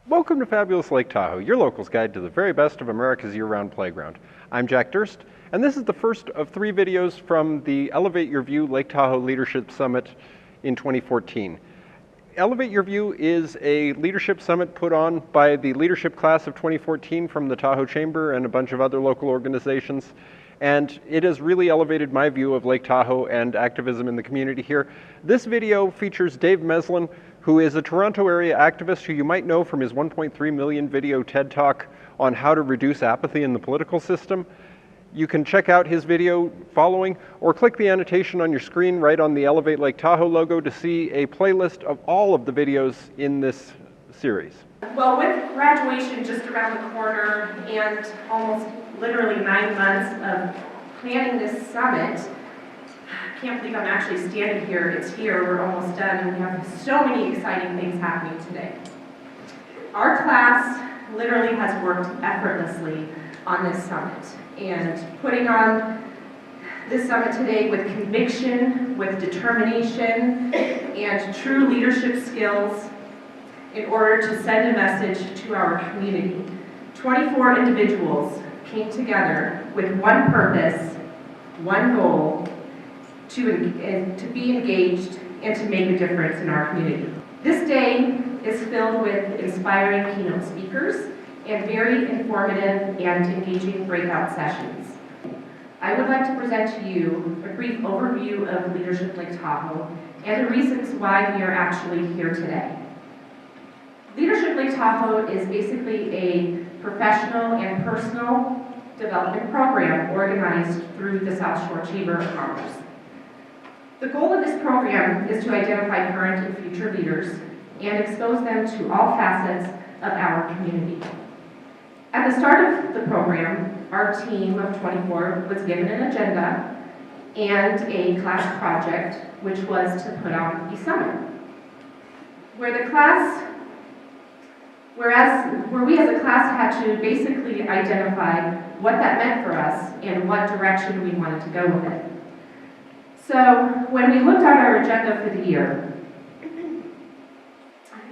Welcome to Fabulous Lake Tahoe, your local's guide to the very best of America's year-round playground. I'm Jack Durst, and this is the first of 3 videos from the Elevate Your View Lake Tahoe Leadership Summit in 2014. Elevate Your View is a leadership summit put on by the leadership class of 2014 from the Tahoe Chamber and a bunch of other local organizations. And it has really elevated my view of Lake Tahoe and activism in the community here. This video features Dave Meslin, who is a Toronto area activist who you might know from his 1.3 million video TED Talk on how to reduce apathy in the political system. You can check out his video following, or click the annotation on your screen right on the Elevate Lake Tahoe logo to see a playlist of all of the videos in this series. Well, with graduation just around the corner and almost literally 9 months of planning this summit, I can't believe I'm actually standing here. It's here, we're almost done, and we have so many exciting things happening today. Our class literally has worked effortlessly on this summit, and putting on this summit today with conviction, with determination, and true leadership skills in order to send a message to our community. 24 individuals came together with one purpose, one goal, to be engaged and to make a difference in our community. This day is filled with inspiring keynote speakers and very informative and engaging breakout sessions. I would like to present to you a brief overview of Leadership Lake Tahoe and the reasons why we are actually here today. Leadership Lake Tahoe is basically a professional and personal development program organized through the South Shore Chamber of Commerce. The goal of this program is to identify current and future leaders and expose them to all facets of our community. At the start of the program, our team of 24 was given an agenda and a class project, which was to put on a summit. Where we as a class had to basically identify what that meant for us and what direction we wanted to go with it. So when we looked at our agenda for the year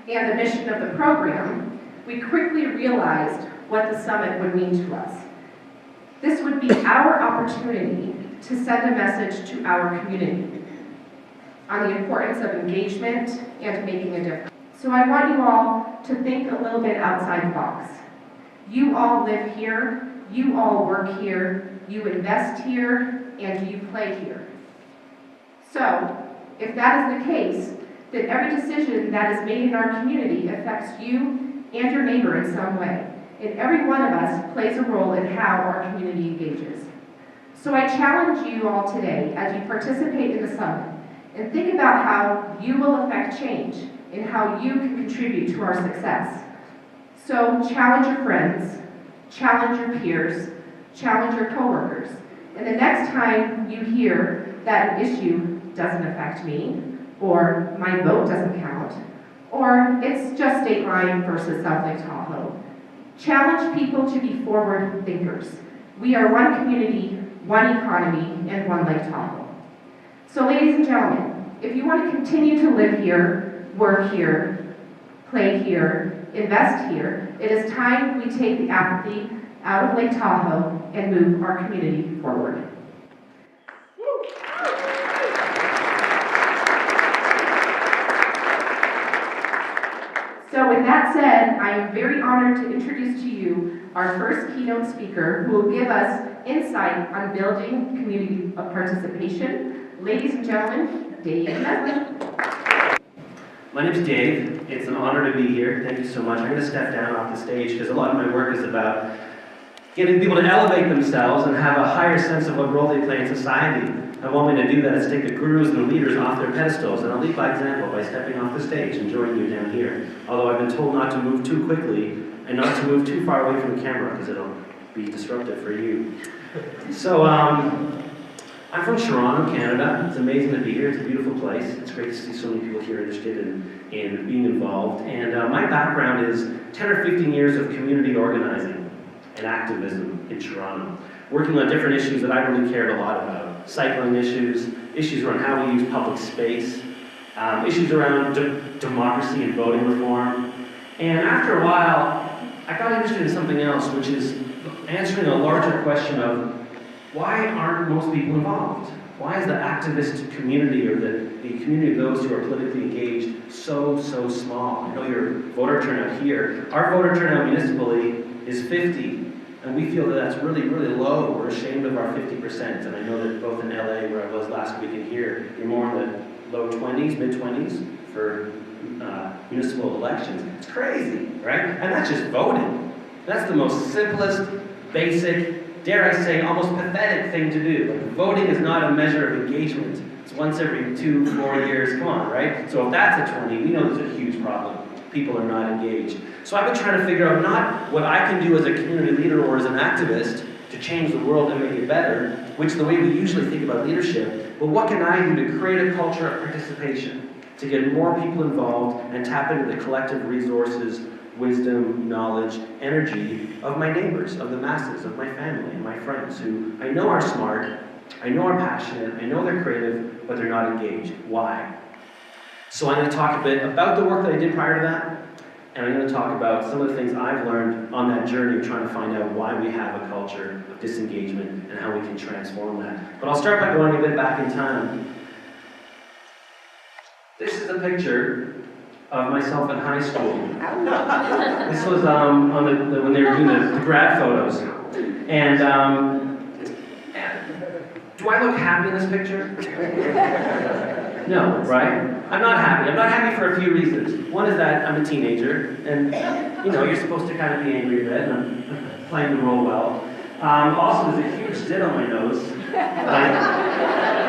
and the mission of the program, we quickly realized what the summit would mean to us. This would be our opportunity to send a message to our community on the importance of engagement and making a difference. So I want you all to think a little bit outside the box. You all live here, you all work here, you invest here, and you play here. So, if that is the case, then every decision that is made in our community affects you and your neighbor in some way. And every one of us plays a role in how our community engages. So I challenge you all today, as you participate in the summit, and think about how you will affect change and how you can contribute to our success. So challenge your friends, challenge your peers, challenge your coworkers. And the next time you hear that an issue doesn't affect me, or my vote doesn't count, or it's just state line versus South Lake Tahoe, challenge people to be forward thinkers. We are one community, one economy, and one Lake Tahoe. So ladies and gentlemen, if you want to continue to live here, work here, play here, invest here, it is time we take the apathy out of Lake Tahoe and move our community forward. So with that said, I am very honored to introduce to you our first keynote speaker who will give us insight on building community of participation. Ladies and gentlemen, Dave Meslin. My name is Dave. It's an honor to be here. Thank you so much. I'm going to step down off the stage because a lot of my work is about getting people to elevate themselves and have a higher sense of what role they play in society. And one way to do that is take the gurus and the leaders off their pedestals, and I'll lead by example by stepping off the stage and joining you down here. Although I've been told not to move too quickly and not to move too far away from the camera because it'll be disruptive for you. So, I'm from Toronto, Canada. It's amazing to be here. It's a beautiful place. It's great to see so many people here interested in being involved. And my background is 10 or 15 years of community organizing and activism in Toronto, working on different issues that I really cared a lot about. Cycling issues, issues around how we use public space, issues around democracy and voting reform, And after a while, I got interested in something else, which is answering a larger question of why aren't most people involved? Why is the activist community or the community of those who are politically engaged so small? I know your voter turnout here. Our voter turnout municipally is 50, and we feel that that's really low. We're ashamed of our 50%, and I know that both in LA, where I was last week, and here, you're more in the low 20s, mid-20s for municipal elections. It's crazy, right? And that's just voting. That's the most simplest, basic, dare I say, almost pathetic thing to do. Like, voting is not a measure of engagement. It's once every 2-4 years, come on, right? So if that's a 20, we know there's a huge problem. People are not engaged. So I've been trying to figure out not what I can do as a community leader or as an activist to change the world and make it better, which is the way we usually think about leadership, but what can I do to create a culture of participation, to get more people involved and tap into the collective resources, wisdom, knowledge, energy of my neighbors, of the masses, of my family and my friends who I know are smart, I know are passionate, I know they're creative, but they're not engaged. Why? So I'm going to talk a bit about the work that I did prior to that, and I'm going to talk about some of the things I've learned on that journey of trying to find out why we have a culture of disengagement and how we can transform that. But I'll start by going a bit back in time. This is a picture of myself in high school. This was when they were doing the grad photos. And do I look happy in this picture? No, right? I'm not happy. I'm not happy for a few reasons. One is that I'm a teenager, and you're supposed to kind of be angry a bit, and I'm playing the role well. Also, there's a huge zit on my nose.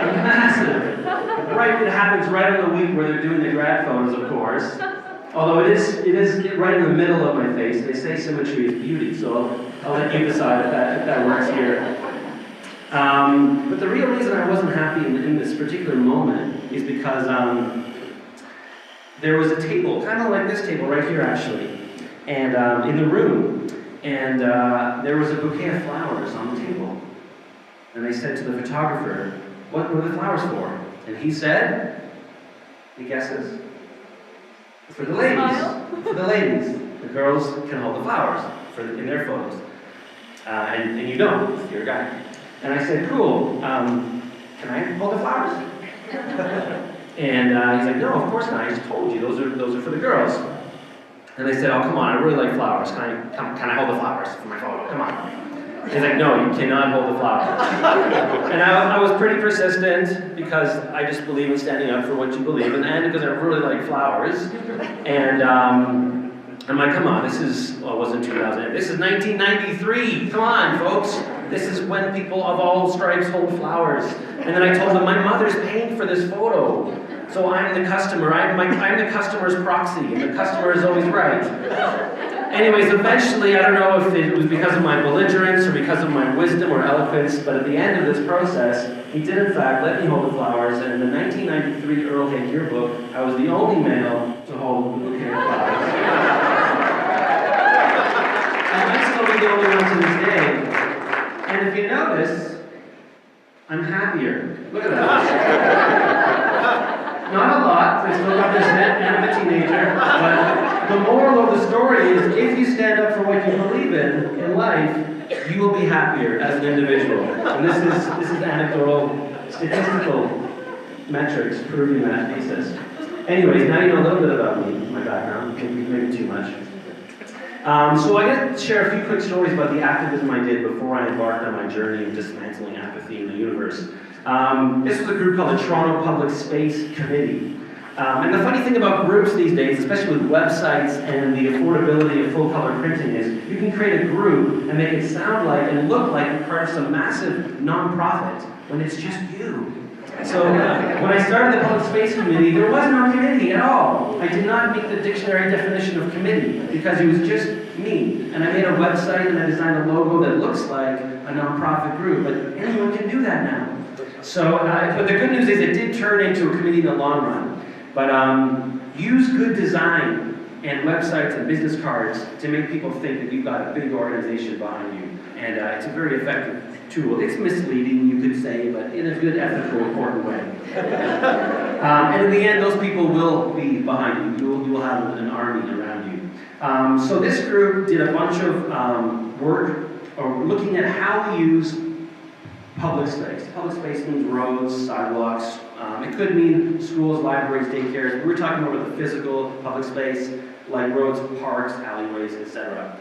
Massive. Right, it happens right on the week where they're doing the grad photos, of course. Although it is right in the middle of my face. They say symmetry is beauty, so I'll let you decide if that works here. But the real reason I wasn't happy in this particular moment is because there was a table, kind of like this table right here actually, and in the room, and there was a bouquet of flowers on the table. And they said to the photographer, "What were the flowers for?" And he said, he guesses, "For the ladies." Smile. For the ladies. The girls can hold the flowers in their photos. And you don't, you're a guy. And I said, "Cool, can I hold the flowers?" And he's like, "No, of course not, I just told you, those are for the girls." And they said, "Oh, come on, I really like flowers. Can I hold the flowers for my photo? Come on." He's like, "No, you cannot hold the flowers." And I was pretty persistent because I just believe in standing up for what you believe in, and because I really like flowers. And I'm like, "Come on, it wasn't 2000, this is 1993. Come on, folks. This is when people of all stripes hold flowers." And then I told them, "My mother's paying for this photo. So I'm the customer. I'm the customer's proxy, and the customer is always right." Anyways, eventually, I don't know if it was because of my belligerence or because of my wisdom or eloquence, but at the end of this process, he did in fact let me hold the flowers, and in the 1993 Earl Haig yearbook, I was the only male to hold the bouquet of flowers. And I'm still the only one to this day. And if you notice, I'm happier. Look at that. Not a lot, I still got this net and I'm a teenager, but the moral of the story is if you stand up for what you believe in life, you will be happier as an individual. And this is anecdotal, statistical metrics proving that thesis. Anyways, now you know a little bit about me, my background, maybe too much. So I got to share a few quick stories about the activism I did before I embarked on my journey of dismantling apathy in the universe. This was a group called the Toronto Public Space Comittee. And the funny thing about groups these days, especially with websites and the affordability of full-color printing, is you can create a group and make it sound like and look like you're part of some massive non-profit when it's just you. So when I started the Public Space Committee, there was no committee at all. I did not meet the dictionary definition of committee because it was just me. And I made a website and I designed a logo that looks like a non-profit group, but anyone can do that now. So, but the good news is it did turn into a committee in the long run. But use good design and websites and business cards to make people think that you've got a big organization behind you. And it's a very effective tool. It's misleading, you could say, but in a good, ethical, important way. And in the end, those people will be behind you. You will have an army around you. So this group did a bunch of work looking at how we use public space. Public space means roads, sidewalks. It could mean schools, libraries, daycares. We're talking about the physical public space, like roads, parks, alleyways, etc.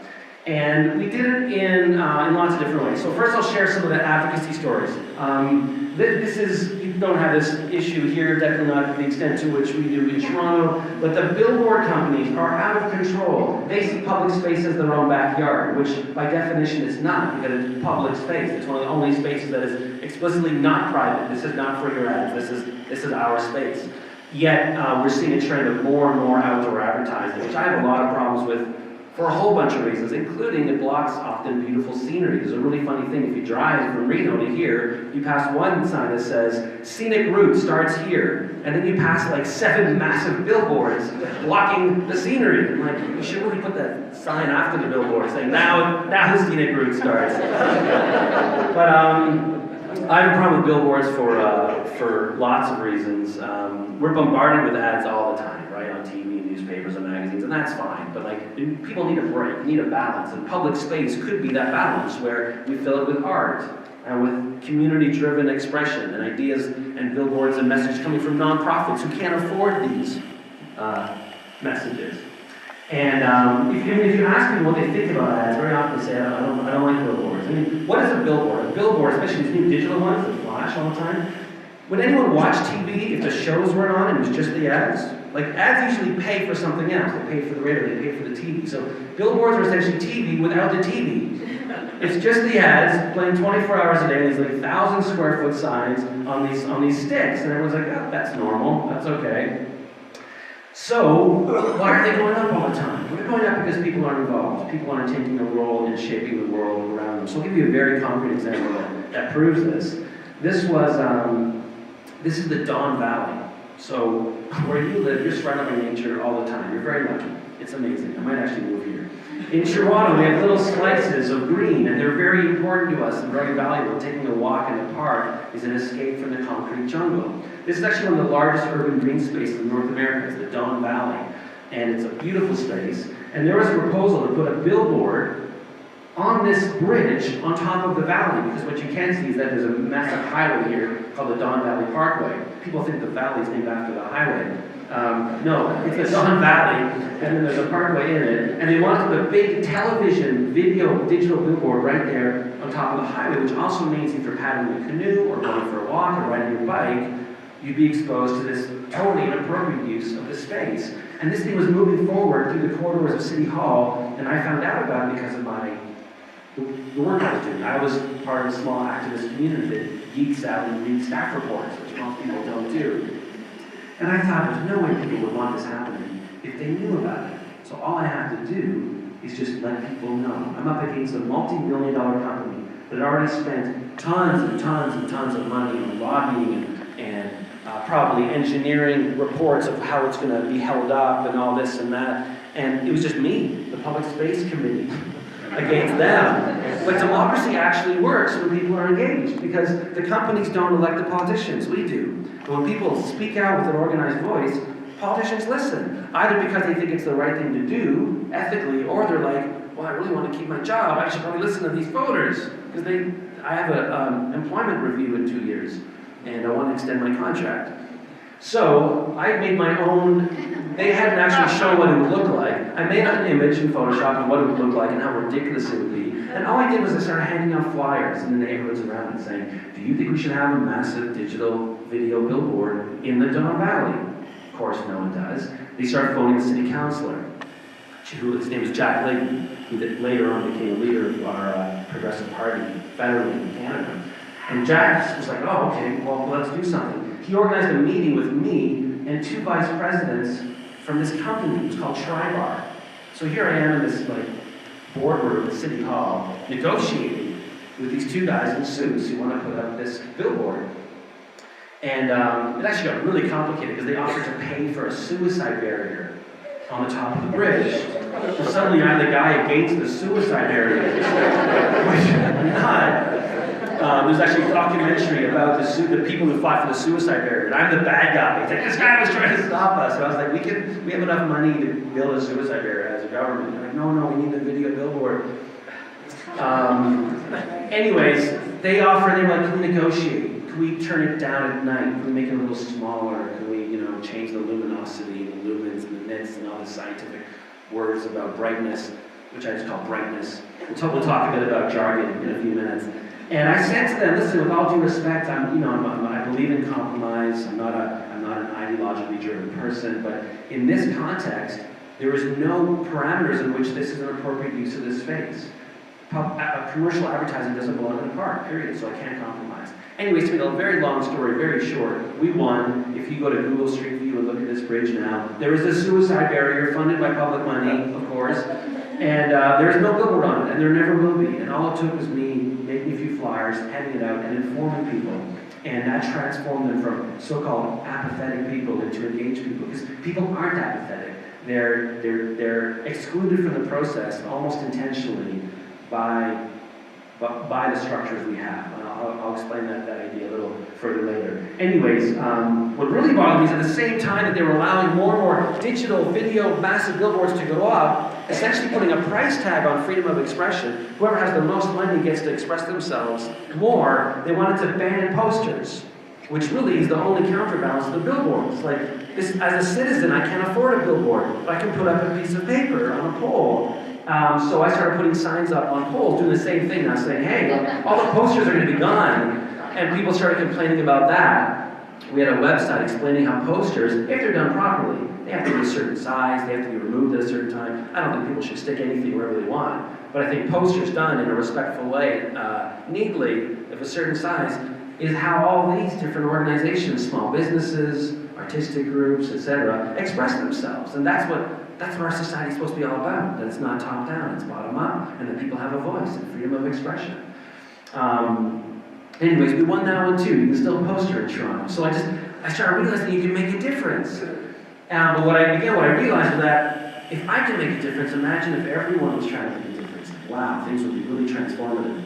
And we did it in lots of different ways. So first I'll share some of the advocacy stories. You don't have this issue here, definitely not to the extent to which we do in Toronto, but the billboard companies are out of control. They see public space as their own backyard, which by definition is not, because it's public space. It's one of the only spaces that is explicitly not private. This is not for your ads, this is our space. Yet we're seeing a trend of more and more outdoor advertising, which I have a lot of problems with for a whole bunch of reasons, including it blocks often beautiful scenery. There's a really funny thing, if you drive from Reno to here, you pass one sign that says, scenic route starts here, and then you pass like 7 massive billboards blocking the scenery. And like, you should really put that sign after the billboard saying, now the scenic route starts. But I have a problem with billboards for lots of reasons. We're bombarded with ads all the time, right, on TV, newspapers, and magazines, and that's fine. But like, people need a break, need a balance, and public space could be that balance where we fill it with art and with community-driven expression and ideas and billboards and messages coming from nonprofits who can't afford these messages. And if you ask people what they think about ads, very often they say, I don't like billboards. I mean, what is a billboard? A billboard, especially these new digital ones that flash all the time, would anyone watch TV if the shows weren't on and it was just the ads? Like, ads usually pay for something else. They pay for the radio, they pay for the TV. So billboards are essentially TV without the TV. It's just the ads playing 24 hours a day, these like 1,000 square foot signs on these sticks. And everyone's like, oh, that's normal, that's okay. So, why are they going up all the time? They're going up because people aren't involved. People aren't taking a role in shaping the world around them. So I'll give you a very concrete example that proves this. This is the Don Valley. So, where you live, you're surrounded by nature all the time. You're very lucky. It's amazing. I might actually move here. In Toronto, we have little slices of green, and they're very important to us and very valuable. Taking a walk in the park is an escape from the concrete jungle. This is actually one of the largest urban green spaces in North America. It's the Don Valley, and it's a beautiful space. And there was a proposal to put a billboard on this bridge on top of the valley, because what you can't see is that there's a massive highway here called the Don Valley Parkway. People think the valley is named after the highway. No, it's the Don Valley, and then there's a parkway in it, and they wanted to put a big television, video, digital billboard right there on top of the highway, which also means if you're paddling a canoe, or going for a walk, or riding your bike, you'd be exposed to this totally inappropriate use of the space. And this thing was moving forward through the corridors of City Hall, and I found out about it because of the work I was doing. I was part of a small activist community that geeks out and reads staff reports, which most people don't do. And I thought, there's no way people would want this happening if they knew about it. So all I have to do is just let people know. I'm up against a multi-million-dollar company that had already spent tons and tons and tons of money on lobbying and probably engineering reports of how it's going to be held up and all this and that. And it was just me, the Public Space Committee, against them. But democracy actually works when people are engaged, because the companies don't elect the politicians, we do. But when people speak out with an organized voice, politicians listen, either because they think it's the right thing to do, ethically, or they're like, well, I really want to keep my job, I should probably listen to these voters, because I have an employment review in 2 years, and I want to extend my contract. So I made my own. They hadn't actually shown what it would look like. I made an image in Photoshop of what it would look like and how ridiculous it would be. And all I did was I started handing out flyers in the neighborhoods around and saying, do you think we should have a massive digital video billboard in the Don Valley? Of course, no one does. They started phoning the city councilor, his name was Jack Layton, who later on became leader of our Progressive Party federally in Canada. And Jack was like, oh, okay, well, let's do something. He organized a meeting with me and 2 vice presidents from this company. It was called Tribar. So here I am in this boardroom at City Hall, negotiating with these 2 guys in suits who want to put up this billboard. And it actually got really complicated because they offered to pay for a suicide barrier on the top of the bridge. So suddenly I'm the guy against the suicide barrier, which I'm not. There's actually a documentary about the people who fought for the suicide barrier, and I'm the bad guy. It's like, this guy was trying to stop us. So I was like, we have enough money to build a suicide barrier as a government. They're like, no, we need the video billboard. Anyways, they offer, they're like, can we negotiate? Can we turn it down at night? Can we make it a little smaller? Can we, change the luminosity and the lumens and the nits and all the scientific words about brightness, which I just call brightness. We'll talk a bit about jargon in a few minutes. And I said to them, listen, with all due respect, I believe in compromise. I'm not an ideologically driven person, but in this context, there is no parameters in which this is an appropriate use of this space. Commercial advertising doesn't belong in the park, period, so I can't compromise. Anyways, to make a very long story very short, we won. If you go to Google Street View and look at this bridge now, there is a suicide barrier funded by public money, of course, and there is no billboard on it, and there never will be. And all it took was me making a few flyers, handing it out, and informing people. And that transformed them from so-called apathetic people into engaged people, because people aren't apathetic. They're excluded from the process almost intentionally by the structures we have. I'll explain that idea a little further later. Anyways, what really bothered me is at the same time that they were allowing more and more digital, video, massive billboards to go up, essentially putting a price tag on freedom of expression. Whoever has the most money gets to express themselves more. They wanted to ban posters, which really is the only counterbalance to the billboards. Like, this, as a citizen, I can't afford a billboard, but I can put up a piece of paper on a pole. So I started putting signs up on poles, doing the same thing. I was saying, hey, all the posters are going to be gone. And people started complaining about that. We had a website explaining how posters, if they're done properly, they have to be a certain size, they have to be removed at a certain time. I don't think people should stick anything wherever they want. But I think posters done in a respectful way, neatly, of a certain size, is how all these different organizations, small businesses, artistic groups, etc., express themselves. And that's what our society is supposed to be all about. That it's not top down, it's bottom up, and that people have a voice and freedom of expression. Anyways, we won that one too. You can still poster in Toronto. So I started realizing you can make a difference. But what I realized was that if I can make a difference, imagine if everyone was trying to make a difference. Wow, things would be really transformative.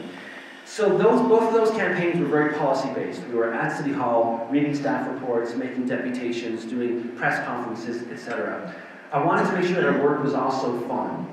So both of those campaigns were very policy-based. We were at City Hall, reading staff reports, making deputations, doing press conferences, etc. I wanted to make sure that our work was also fun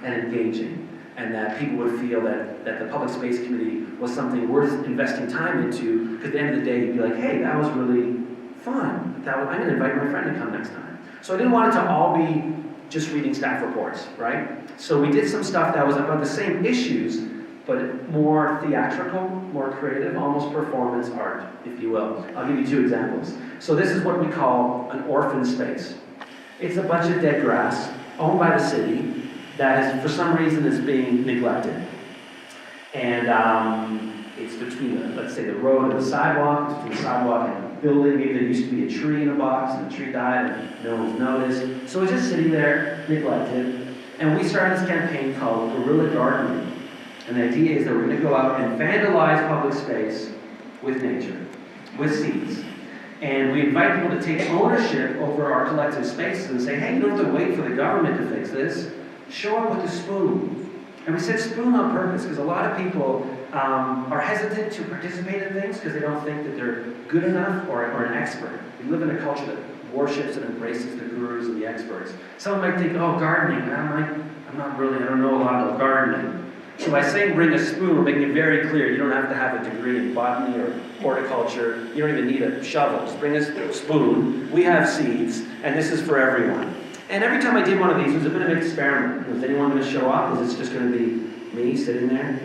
and engaging, and that people would feel that the Public Space Committee was something worth investing time into, because at the end of the day, you'd be like, hey, that was really fun. I'm going to invite my friend to come next time. So I didn't want it to all be just reading staff reports, right? So we did some stuff that was about the same issues, but more theatrical, more creative, almost performance art, if you will. I'll give you two examples. So this is what we call an orphan space. It's a bunch of dead grass owned by the city that is, for some reason, is being neglected. And it's between, let's say, the road and the sidewalk. It's between the sidewalk and a building. Maybe there used to be a tree in a box, and the tree died, and no one's noticed. So it's just sitting there, neglected. And we started this campaign called Guerrilla Gardening. And the idea is that we're going to go out and vandalize public space with nature, with seeds. And we invite people to take ownership over our collective spaces and say, hey, you don't have to wait for the government to fix this. Show up with a spoon. And we said spoon on purpose because a lot of people are hesitant to participate in things because they don't think that they're good enough or an expert. We live in a culture that worships and embraces the gurus and the experts. Someone might think, oh, gardening. I don't know a lot about gardening. So by saying bring a spoon, we're making it very clear you don't have to have a degree in botany or horticulture. You don't even need a shovel. Just bring a spoon. We have seeds, and this is for everyone. And every time I did one of these, it was a bit of an experiment. Was anyone going to show up? Is this just going to be me sitting there?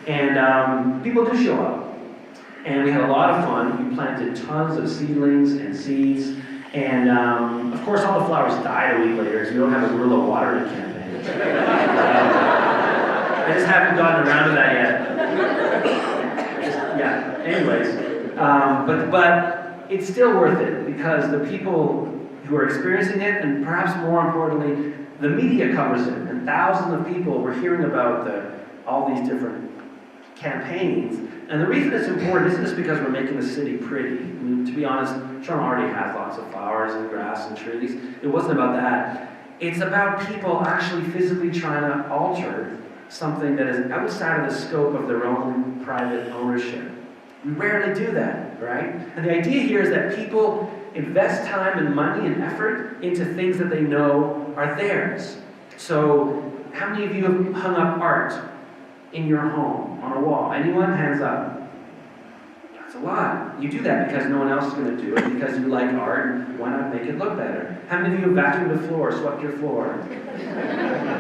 And people do show up. And we had a lot of fun. We planted tons of seedlings and seeds. And of course, all the flowers died a week later, so we don't have a guerrilla watering campaign. I just haven't gotten around to that yet. Anyways. But it's still worth it because the people who are experiencing it, and perhaps more importantly, the media covers it, and thousands of people were hearing about all these different campaigns. And the reason it's important isn't just because we're making the city pretty. I mean, to be honest, Toronto already has lots of flowers and grass and trees. It wasn't about that. It's about people actually physically trying to alter something that is outside of the scope of their own private ownership. We rarely do that, right? And the idea here is that people invest time and money and effort into things that they know are theirs. So, how many of you have hung up art in your home, on a wall? Anyone? Hands up. That's a lot. You do that because no one else is going to do it, because you like art, and why not make it look better? How many of you have vacuumed the floor, swept your floor?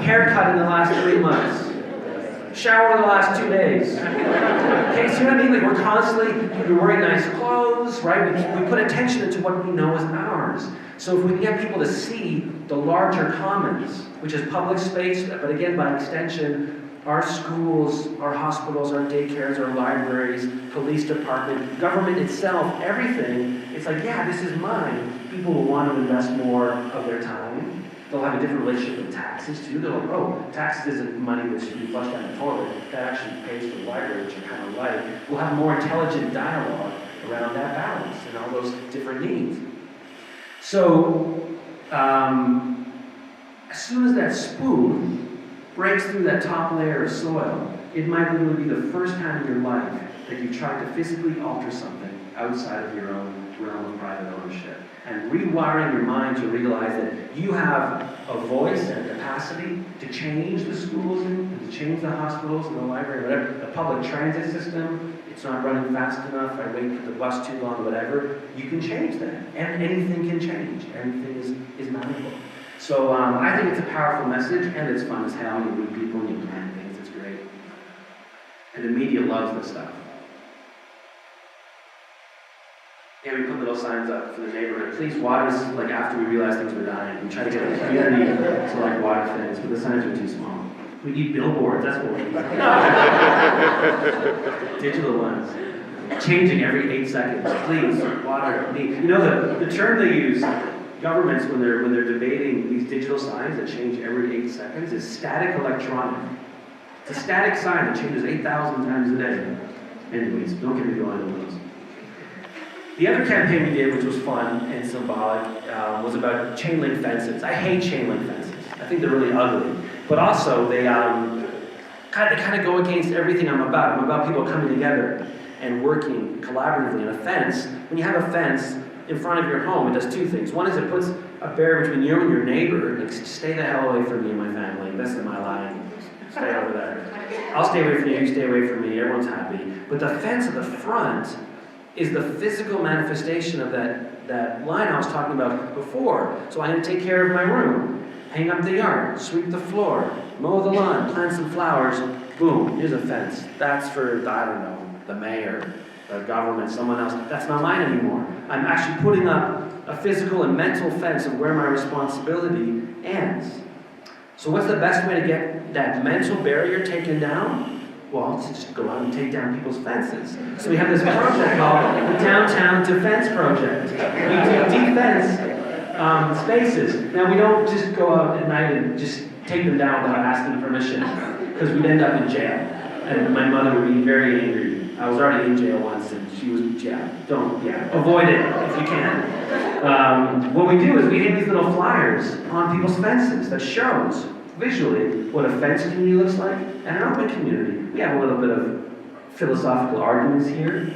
Haircut in the last 3 months? Shower in the last 2 days? Okay, see what I mean? Like, we're constantly, we're wearing nice clothes, right? We put attention into what we know is ours. So if we can get people to see the larger commons, which is public space, but again, by extension, our schools, our hospitals, our daycares, our libraries, police department, government itself, everything, it's like, yeah, this is mine. People will want to invest more of their time. They'll have a different relationship with taxes too. They're like, oh, taxes isn't money that should be flushed down the toilet. That actually pays for the library, which I kind of like. We'll have more intelligent dialogue around that balance and all those different needs. So, as soon as that spoon breaks through that top layer of soil, it might literally be the first time in your life that you've tried to physically alter something outside of your own realm of private ownership. And rewiring your mind to realize that you have a voice and a capacity to change the schools and to change the hospitals and the library, whatever, the public transit system. It's not running fast enough, I wait for the bus too long, whatever. You can change that. And anything can change. Anything is malleable. So I think it's a powerful message, and it's fun as hell. You meet people and you plan things, it's great. And the media loves this stuff. Yeah, we put little signs up for the neighborhood. Please water us, like after we realize things were dying. We try to get the community to like water things, but the signs are too small. We need billboards, that's what we need. Digital ones. Changing every 8 seconds. Please, water me. You know the term they use, governments when they're debating these digital signs that change every 8 seconds, is static electronic. It's a static sign that changes 8,000 times a day. Anyways, don't get me going on those. The other campaign we did, which was fun and symbolic, was about chain link fences. I hate chain link fences. I think they're really ugly. But also, they kind of go against everything I'm about. I'm about people coming together and working collaboratively. And a fence, when you have a fence in front of your home, it does two things. One is it puts a barrier between you and your neighbor. Like, stay the hell away from me and my family. That's in my line. Stay over there. I'll stay away from you, you stay away from me. Everyone's happy. But the fence at the front is the physical manifestation of that line I was talking about before. So I'm going to take care of my room, hang up the yard, sweep the floor, mow the lawn, plant some flowers. Boom, here's a fence. That's for, I don't know, the mayor, the government, someone else. That's not mine anymore. I'm actually putting up a physical and mental fence of where my responsibility ends. So what's the best way to get that mental barrier taken down? Well, to just go out and take down people's fences. So we have this project called the Downtown Defense Project. We do defense spaces. Now, we don't just go out at night and just take them down without asking permission, because we'd end up in jail. And my mother would be very angry. I was already in jail once, and she was, avoid it if you can. What we do is we hang these little flyers on people's fences that shows visually what a fence community looks like and an open community. We have a little bit of philosophical arguments here.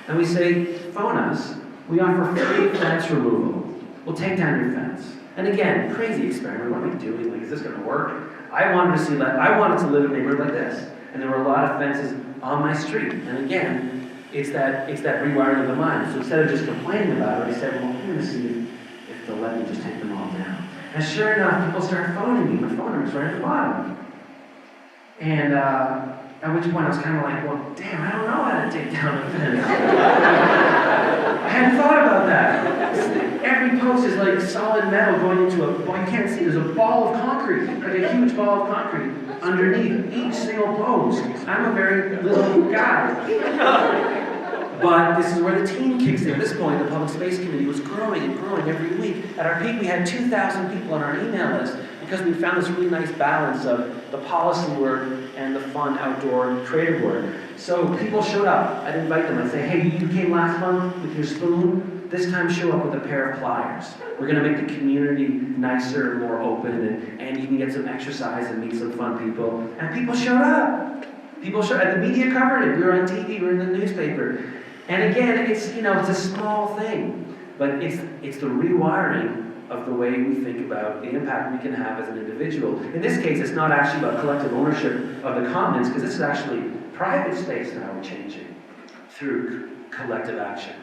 And we say, phone us. We offer free fence removal. We'll take down your fence. And again, crazy experiment. What are we doing? Like, is this going to work? I wanted to live in a neighborhood like this. And there were a lot of fences on my street. And again, it's that rewiring of the mind. So instead of just complaining about it, I said, well, I'm going to see if they'll let me just take them all down. And sure enough, people started phoning me. My phone number's right at the bottom. And at which point I was kind of like, well, damn, I don't know how to take down a fence. I hadn't thought about that. Every post is like solid metal going into a, well, you can't see, there's a ball of concrete, like a huge ball of concrete underneath each single post. I'm a very little guy. But this is where the team kicks in. At this point, the Public Space Committee was growing and growing every week. At our peak, we had 2,000 people on our email list because we found this really nice balance of the policy work and the fun outdoor creative work. So people showed up. I'd invite them. I'd say, hey, you came last month with your spoon. This time show up with a pair of pliers. We're going to make the community nicer and more open, and you can get some exercise and meet some fun people. And people showed up. And the media covered it. We were on TV, we were in the newspaper. And again, it's a small thing, but it's the rewiring of the way we think about the impact we can have as an individual. In this case, it's not actually about collective ownership of the commons, because this is actually private space now we're changing through collective action.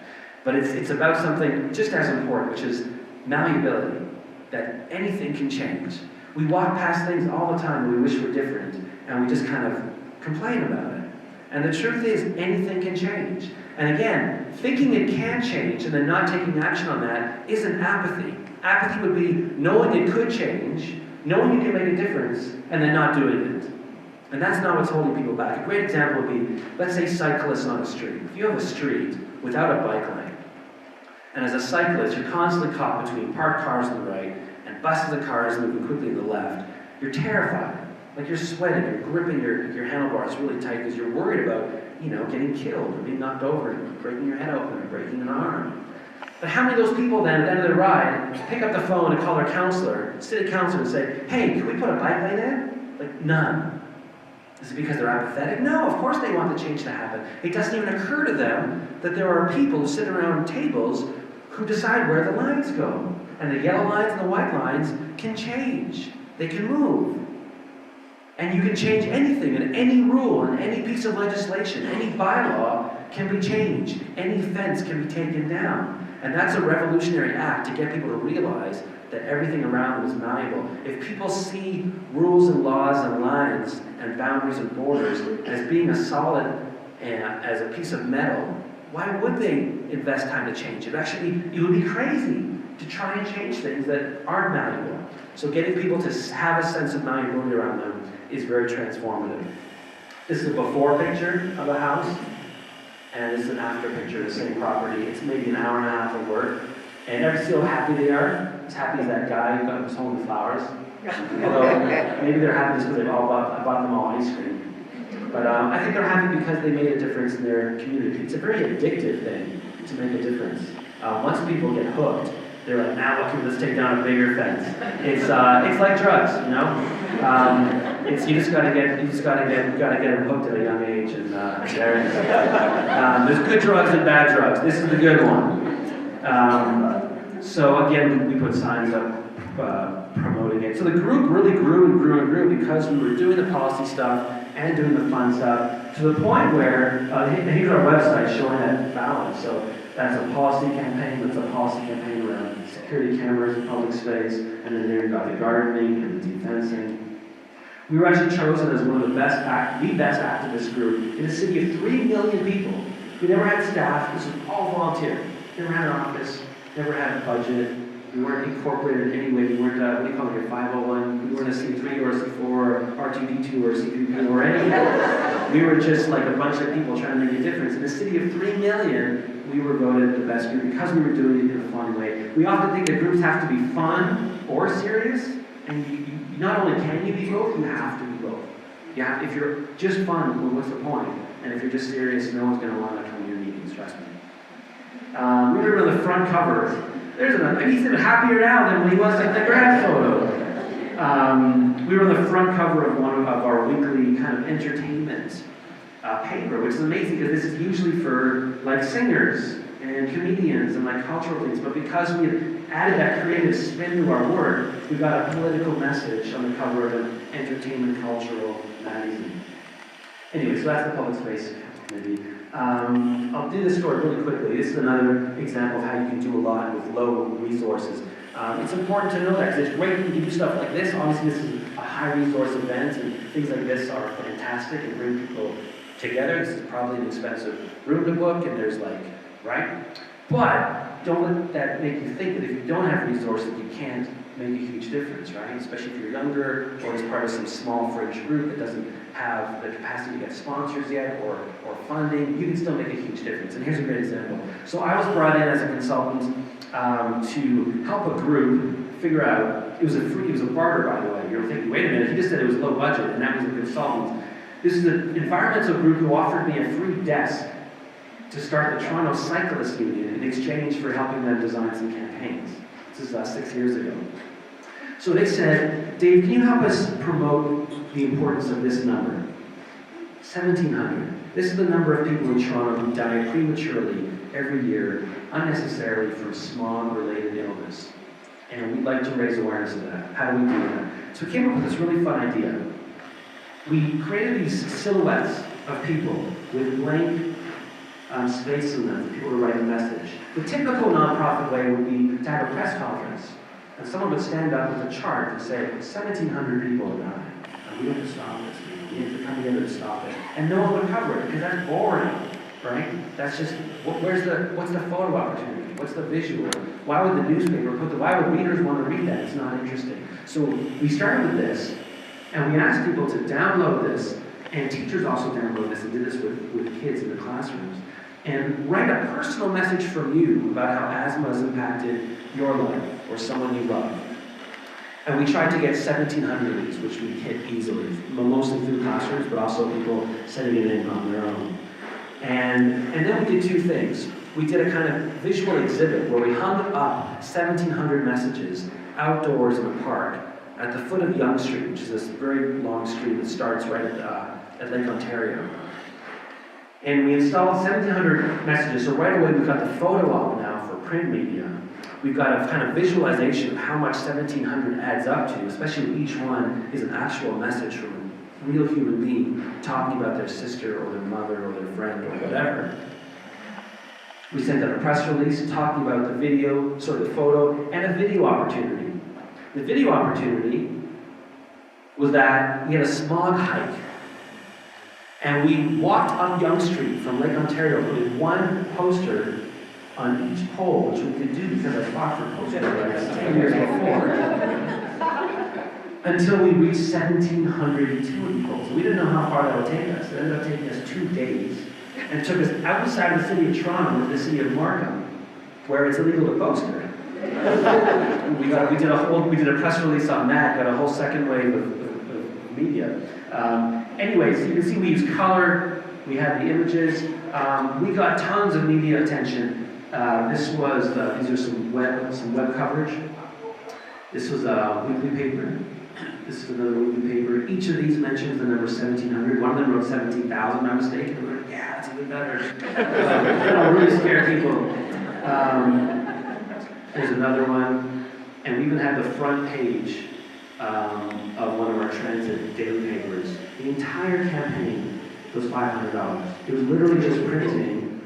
But it's about something just as important, which is malleability, that anything can change. We walk past things all the time and we wish we're different, and we just kind of complain about it. And the truth is, anything can change. And again, thinking it can change and then not taking action on that isn't apathy. Apathy would be knowing it could change, knowing you can make a difference, and then not doing it. And that's not what's holding people back. A great example would be, let's say, cyclists on a street. If you have a street without a bike lane, and as a cyclist, you're constantly caught between parked cars on the right and buses of cars moving quickly to the left, you're terrified. Like you're sweating, you're gripping your handlebars really tight because you're worried about, getting killed or being knocked over and breaking your head open or breaking an arm. But how many of those people then, at the end of their ride, pick up the phone and call their counselor, city councilor, and say, hey, can we put a bike lane in? Like, none. Is it because they're apathetic? No, of course they want the change to happen. It doesn't even occur to them that there are people who sit around tables who decide where the lines go. And the yellow lines and the white lines can change. They can move. And you can change anything, and any rule, and any piece of legislation, any bylaw can be changed. Any fence can be taken down. And that's a revolutionary act to get people to realize that everything around them is malleable. If people see rules and laws and lines and boundaries and borders as being a solid, as a piece of metal, why would they invest time to change it? Actually, it would be crazy to try and change things that aren't malleable. So getting people to have a sense of malleability around them is very transformative. This is a before picture of a house, and this is an after picture of the same property. It's maybe an hour and a half of work, and ever see how happy they are? As happy as that guy who was home with flowers. Although maybe they're happy just because I bought them all ice cream. But I think they're happy because they made a difference in their community. It's a very addictive thing to make a difference. Once people get hooked, they're like, now let's take down a bigger fence. It's like drugs, you just gotta get them hooked at a young age, and there's good drugs and bad drugs. This is the good one. So again, we put signs up promoting it. So the group really grew and grew and grew because we were doing the policy stuff and doing the fun stuff to the point where here's our website showing that balance. So that's a policy campaign. That's a policy campaign around security cameras in public space, and then there you got the gardening and the defencing. We were actually chosen as one of the best activist group in a city of 3 million people. We never had staff. This was all volunteer. Never had an office. Never had a budget. We weren't incorporated in any way. We weren't, what do you call it, a 501? We weren't a C3 or a C4 or R2D2 or C3P or anything. We were just like a bunch of people trying to make a difference. In a city of 3 million, we were voted the best group because we were doing it in a fun way. We often think that groups have to be fun or serious, and you not only can you be both, you have to be both. If you're just fun, well, what's the point? And if you're just serious, no one's going to want to come to your meetings, trust me. We were on the front cover. He's even happier now than when he was at the grad photo. We were on the front cover of one of our weekly kind of entertainment paper, which is amazing because this is usually for like singers and comedians and like cultural things. But because we had added that creative spin to our work, we got a political message on the cover of an entertainment cultural magazine. Anyway, so that's the Public Space Committee. I'll do this story really quickly. This is another example of how you can do a lot with low resources. It's important to know that because it's great when you do stuff like this. Obviously, this is a high-resource event, and things like this are fantastic and bring people together. This is probably an expensive room to book, and there's like, right? But don't let that make you think that if you don't have resources, you can't make a huge difference, right? Especially if you're younger or as part of some small fringe group that doesn't have the capacity to get sponsors yet or funding, you can still make a huge difference. And here's a great example. So I was brought in as a consultant to help a group figure out, it was a barter, by the way. You're thinking, wait a minute, he just said it was low budget, and that was a consultant. This is an environmental group who offered me a free desk to start the Toronto Cyclist Union in exchange for helping them design some campaigns. This is 6 years ago. So they said, Dave, can you help us promote the importance of this number? 1,700. This is the number of people in Toronto who die prematurely every year, unnecessarily from smog-related illness. And we'd like to raise awareness of that. How do we do that? So we came up with this really fun idea. We created these silhouettes of people with blank space in them for people to write a message. The typical nonprofit way would be to have a press conference. And someone would stand up with a chart and say, 1,700 people are dying. And we have to stop this. We have to come together to stop it. And no one would cover it because that's boring, right? That's just, what's the photo opportunity? What's the visual? Why would the newspaper why would readers want to read that? It's not interesting. So we started with this, and we asked people to download this, and teachers also downloaded this and did this with kids in the classrooms, and write a personal message from you about how asthma has impacted your life or someone you love. And we tried to get 1,700 of these, which we hit easily, mostly through classrooms, but also people sending it in on their own. And then we did two things. We did a kind of visual exhibit where we hung up 1,700 messages outdoors in a park at the foot of Yonge Street, which is this very long street that starts right at Lake Ontario. And we installed 1,700 messages, so right away we've got the photo up now for print media. We've got a kind of visualization of how much 1,700 adds up to, especially when each one is an actual message from a real human being talking about their sister or their mother or their friend or whatever. We sent out a press release talking about the video, sort of the photo, and a video opportunity. The video opportunity was that we had a smog hike. And we walked up Yonge Street from Lake Ontario with one poster on each pole, which we could do because I fought for posters like 10 years before, until we reached 1,700 utility poles. We didn't know how far that would take us. It ended up taking us 2 days, and took us outside the city of Toronto to the city of Markham, where it's illegal to poster. we did a press release on that, got a whole second wave of media. Anyways, you can see we used color, we had the images, we got tons of media attention. These are some web coverage. This was a weekly paper. This is another weekly paper. Each of these mentions the number 1,700. One of them wrote 17,000, by mistake. And we're like, yeah, that's even better. That'll really scare people. There's another one. And we even have the front page of one of our transit daily papers. The entire campaign was $500. It was literally just printing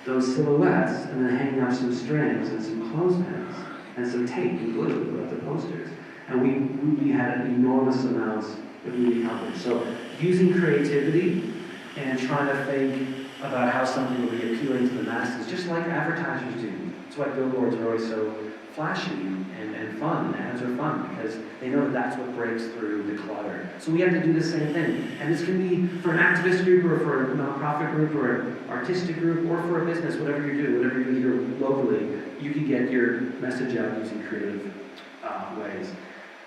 those silhouettes and then hanging up some strings and some clothespins and some tape and glue to put the posters. And we had enormous amounts of media coverage. So using creativity and trying to think about how something will be appealing to the masses, just like advertisers do. That's why billboards are always so flashy and fun. Ads are fun because they know that that's what breaks through the clutter. So we have to do the same thing. And this can be for an activist group or for a nonprofit group or an artistic group or for a business, whatever you do here locally, you can get your message out using creative ways.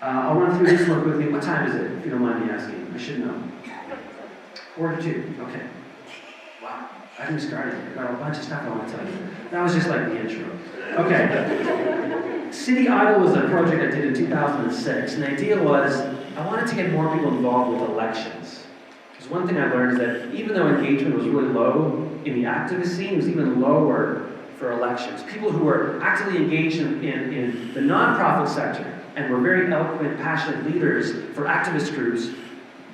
I'll run through this one quickly. What time is it, if you don't mind me asking? I should know. 1:45. Okay. Wow. I haven't started. I've got a bunch of stuff I want to tell you. That was just like the intro. Okay. City Idol was a project I did in 2006, and the idea was I wanted to get more people involved with elections. Because one thing I learned is that even though engagement was really low in the activist scene, it was even lower for elections. People who were actively engaged in the nonprofit sector and were very eloquent, passionate leaders for activist groups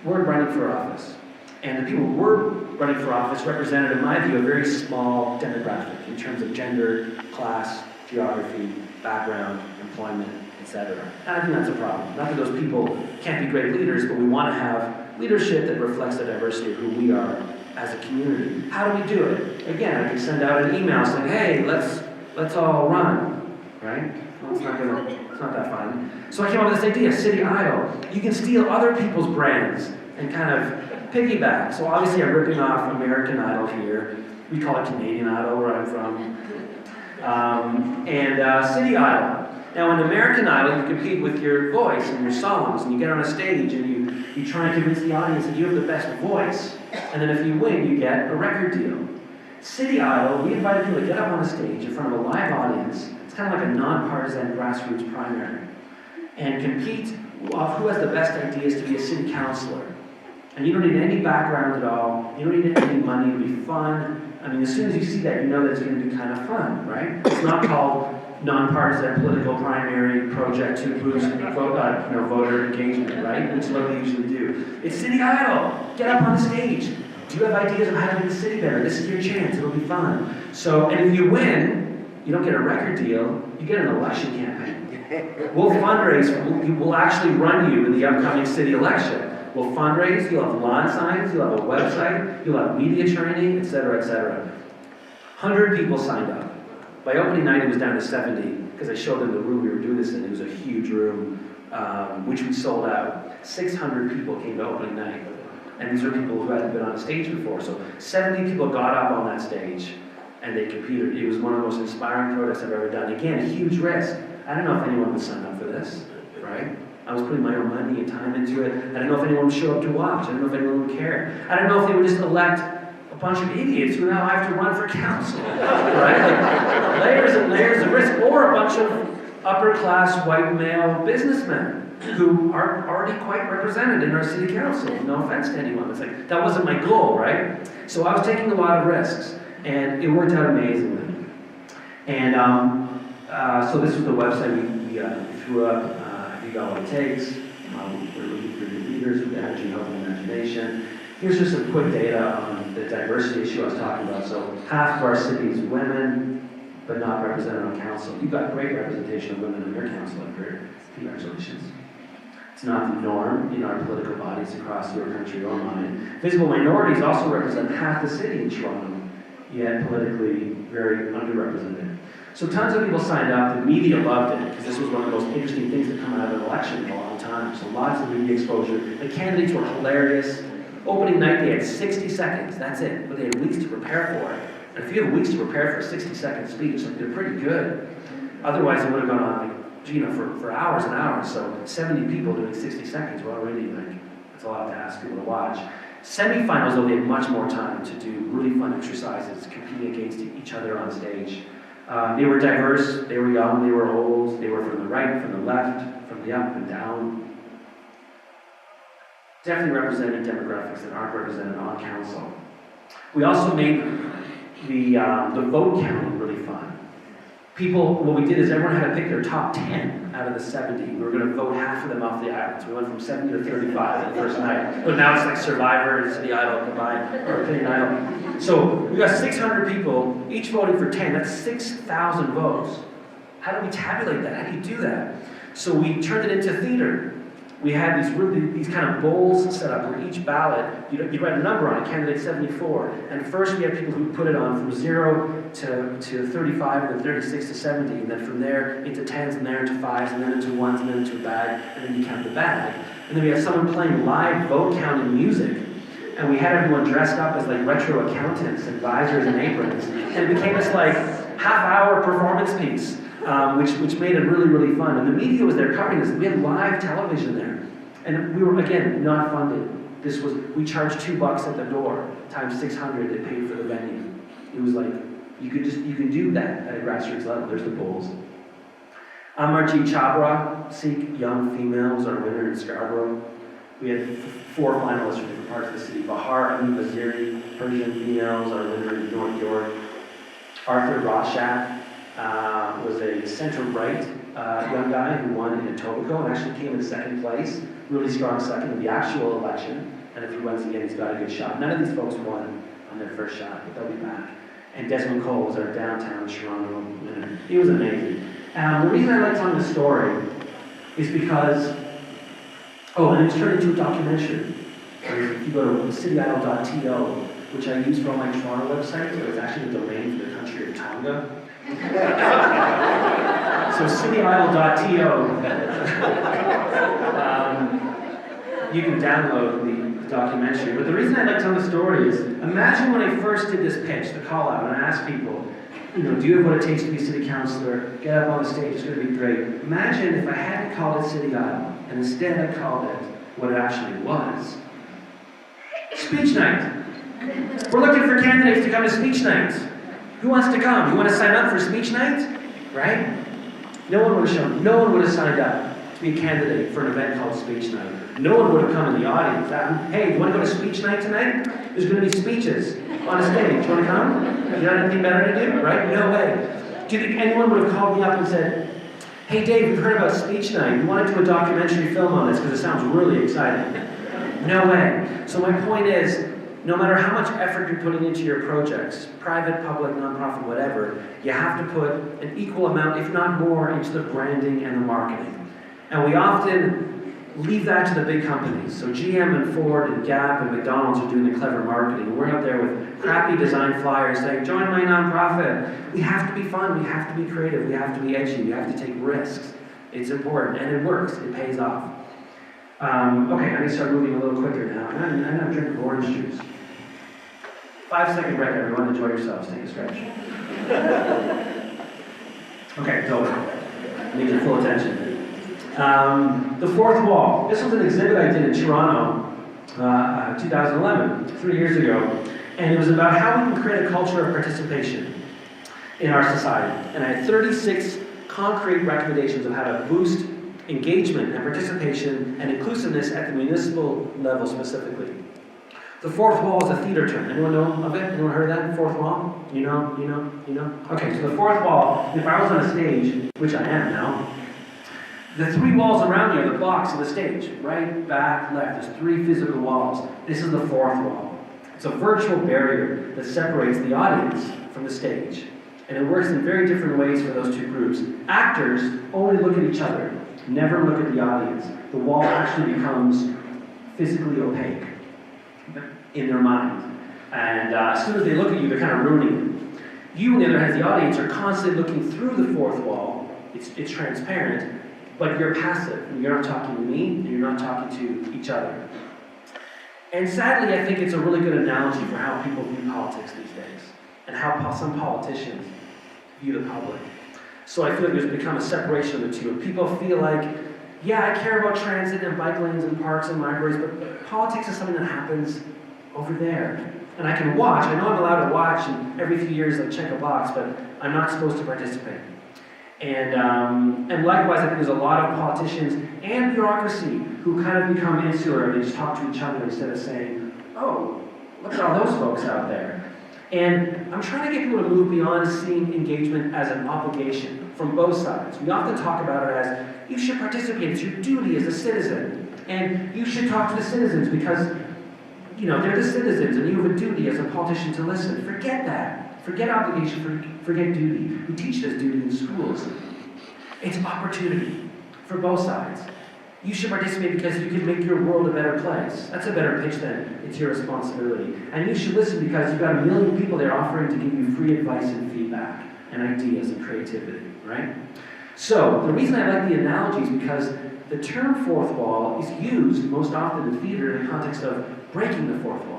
weren't running for office. And the people who were running for office represented, in my view, a very small demographic in terms of gender, class, geography, background, employment, etc. And I think that's a problem. Not that those people can't be great leaders, but we want to have leadership that reflects the diversity of who we are as a community. How do we do it? Again, I can send out an email saying, hey, let's all run, right? Well, it's not that fun. So I came up with this idea, City Idol. You can steal other people's brands and kind of piggyback. So obviously I'm ripping off American Idol here. We call it Canadian Idol where I'm from. And City Idol. Now in American Idol, you compete with your voice and your songs, and you get on a stage and you try and convince the audience that you have the best voice. And then if you win, you get a record deal. City Idol, we invited people to get up on a stage in front of a live audience. It's kind of like a nonpartisan grassroots primary. And compete of who has the best ideas to be a city councilor. And you don't need any background at all. You don't need any money. It'll be fun. I mean, as soon as you see that, you know that it's going to be kind of fun, right? It's not called nonpartisan political primary project to boost voter engagement, right? Which is what we usually do. It's City Idol. Get up on the stage. Do you have ideas of how to make the city better? This is your chance. It'll be fun. So, and if you win, you don't get a record deal. You get an election campaign. We'll fundraise. We'll actually run you in the upcoming city election. We'll fundraise. You'll have lawn signs. You'll have a website. You'll have media training, etc., etc. 100 people signed up. By opening night, it was down to 70 because I showed them the room we were doing this in. It was a huge room, which we sold out. 600 people came to opening night. And these are people who hadn't been on a stage before. So 70 people got up on that stage and they competed. It was one of the most inspiring protests I've ever done. Again, a huge risk. I don't know if anyone would sign up for this, right? I was putting my own money and time into it. I don't know if anyone would show up to watch. I don't know if anyone would care. I don't know if they would just elect a bunch of idiots who now have to run for council, right? Like layers and layers of risk. Or a bunch of upper-class white male businessmen who are already quite represented in our city council. No offense to anyone. It's like, that wasn't my goal, right? So I was taking a lot of risks, and it worked out amazingly. And so this was the website we threw up. You got what it takes. We're looking for new leaders with energy, hope, and imagination. Here's just some quick data on the diversity issue I was talking about. So half of our city is women, but not represented on council. You've got great representation of women in your council, I've heard. Congratulations. It's not the norm in our political bodies across your country or mine. Visible minorities also represent half the city in Toronto, yet politically very underrepresented. So tons of people signed up. The media loved it because this was one of the most interesting things that come out of an election in a long time. So lots of media exposure. The candidates were hilarious. Opening night, they had 60 seconds. That's it. But they had weeks to prepare for it. And if you have weeks to prepare for a 60-second speech, like, they're pretty good. Otherwise, it would have gone on for hours and hours. So 70 people doing 60 seconds were already that's a lot to ask people to watch. Semifinals, though, they had much more time to do really fun exercises, competing against each other on stage. They were diverse, they were young, they were old, they were from the right, from the left, from the up and down. Definitely represented demographics that aren't represented on council. We also made the vote counting really fun. What we did is everyone had to pick their top 10 out of the 70. We were going to vote half of them off the islands. We went from 70 to 35 the first night. But now it's like Survivor and City Idol combined, or Opinion Idol. So we got 600 people, each voting for 10. That's 6,000 votes. How do we tabulate that? How do you do that? So we turned it into theater. We had these kind of bowls set up where each ballot, you write a number on it, candidate 74. And first we had people who put it on from 0 to 35, and then 36 to 70, and then from there into 10s, and there into 5s, and then into 1s, and then into a bag, and then you count the bag. And then we had someone playing live vote counting music. And we had everyone dressed up as like retro accountants and visors and aprons. And it became this like half-hour performance piece. Which made it really, really fun. And the media was there covering this. We had live television there. And we were, again, not funded. We charged $2 at the door, times 600, it paid for the venue. It was like, you can do that at a grassroots level. There's the polls. Amarjeet Chabra, Sikh young female, was our winner in Scarborough. We had 4 finalists from different parts of the city. Bahar Amin Baziri, Persian females, our winner in North York. Arthur Rorschach was a center-right young guy who won in Etobicoke and actually came in second place, really strong second in the actual election. And if he wins again, he's got a good shot. None of these folks won on their first shot, but they'll be back. And Desmond Cole was our downtown Toronto winner. He was amazing. The reason I like telling this story is because, and it's turned into a documentary. If you go to cityidol.to, which I use for all my Toronto websites, so it's actually the domain for the country of Tonga. So cityidol.to, you can download the documentary. But the reason I like telling the story is, imagine when I first did this pitch, the call out, and I asked people, do you have what it takes to be city councillor? Get up on the stage, it's going to be great. Imagine if I hadn't called it City Idol, and instead I called it what it actually was. Speech night. We're looking for candidates to come to speech night. Who wants to come? You want to sign up for speech night? Right? No one would have signed up to be a candidate for an event called Speech Night. No one would have come in the audience. Hey, you want to go to speech night tonight? There's going to be speeches on a stage. You want to come? You got anything better to do? Right? No way. Do you think anyone would have called me up and said, hey Dave, we've heard about speech night. We want to do a documentary film on this because it sounds really exciting. No way. So my point is, no matter how much effort you're putting into your projects, private, public, nonprofit, whatever, you have to put an equal amount, if not more, into the branding and the marketing. And we often leave that to the big companies. So GM and Ford and Gap and McDonald's are doing the clever marketing. We're out there with crappy design flyers saying, join my nonprofit. We have to be fun, we have to be creative, we have to be edgy, we have to take risks. It's important, and it works, it pays off. Okay, I need to start moving a little quicker now. I'm drinking orange juice. 5-second break, everyone. Enjoy yourselves. Take a stretch. Okay, it's over. I need your full attention. The fourth wall. This was an exhibit I did in Toronto, 2011, 3 years ago, and it was about how we can create a culture of participation in our society. And I had 36 concrete recommendations of how to boost engagement and participation and inclusiveness at the municipal level specifically. The fourth wall is a theater term. Anyone know of it? Anyone heard of that? Fourth wall? You know? Okay, so the fourth wall, if I was on a stage, which I am now, the three walls around you are the blocks of the stage. Right, back, left. There's 3 physical walls. This is the fourth wall. It's a virtual barrier that separates the audience from the stage. And it works in very different ways for those two groups. Actors only look at each other, never look at the audience. The wall actually becomes physically opaque in their mind. And as soon as they look at you, they're kind of ruining it. You, on the other hand, the audience, are constantly looking through the fourth wall. It's transparent, but you're passive. You're not talking to me, and you're not talking to each other. And sadly, I think it's a really good analogy for how people view politics these days, and how some politicians view the public. So I feel like there's become a separation of the two, and people feel like, yeah, I care about transit and bike lanes and parks and libraries, but politics is something that happens over there. And I can watch. I know I'm allowed to watch, and every few years I check a box, but I'm not supposed to participate. And likewise, I think there's a lot of politicians and bureaucracy who kind of become insular. They just talk to each other instead of saying, oh, look at all those folks out there. And I'm trying to get people to move beyond seeing engagement as an obligation from both sides. We often talk about it as, you should participate, it's your duty as a citizen. And you should talk to the citizens because, you know, they're the citizens and you have a duty as a politician to listen. Forget that. Forget obligation, forget duty. We teach this duty in schools. It's opportunity for both sides. You should participate because you can make your world a better place. That's a better pitch than it's your responsibility. And you should listen because you've got a million people there offering to give you free advice and feedback and ideas and creativity, right? So, the reason I like the analogy is because the term fourth wall is used most often in theater in the context of breaking the fourth wall.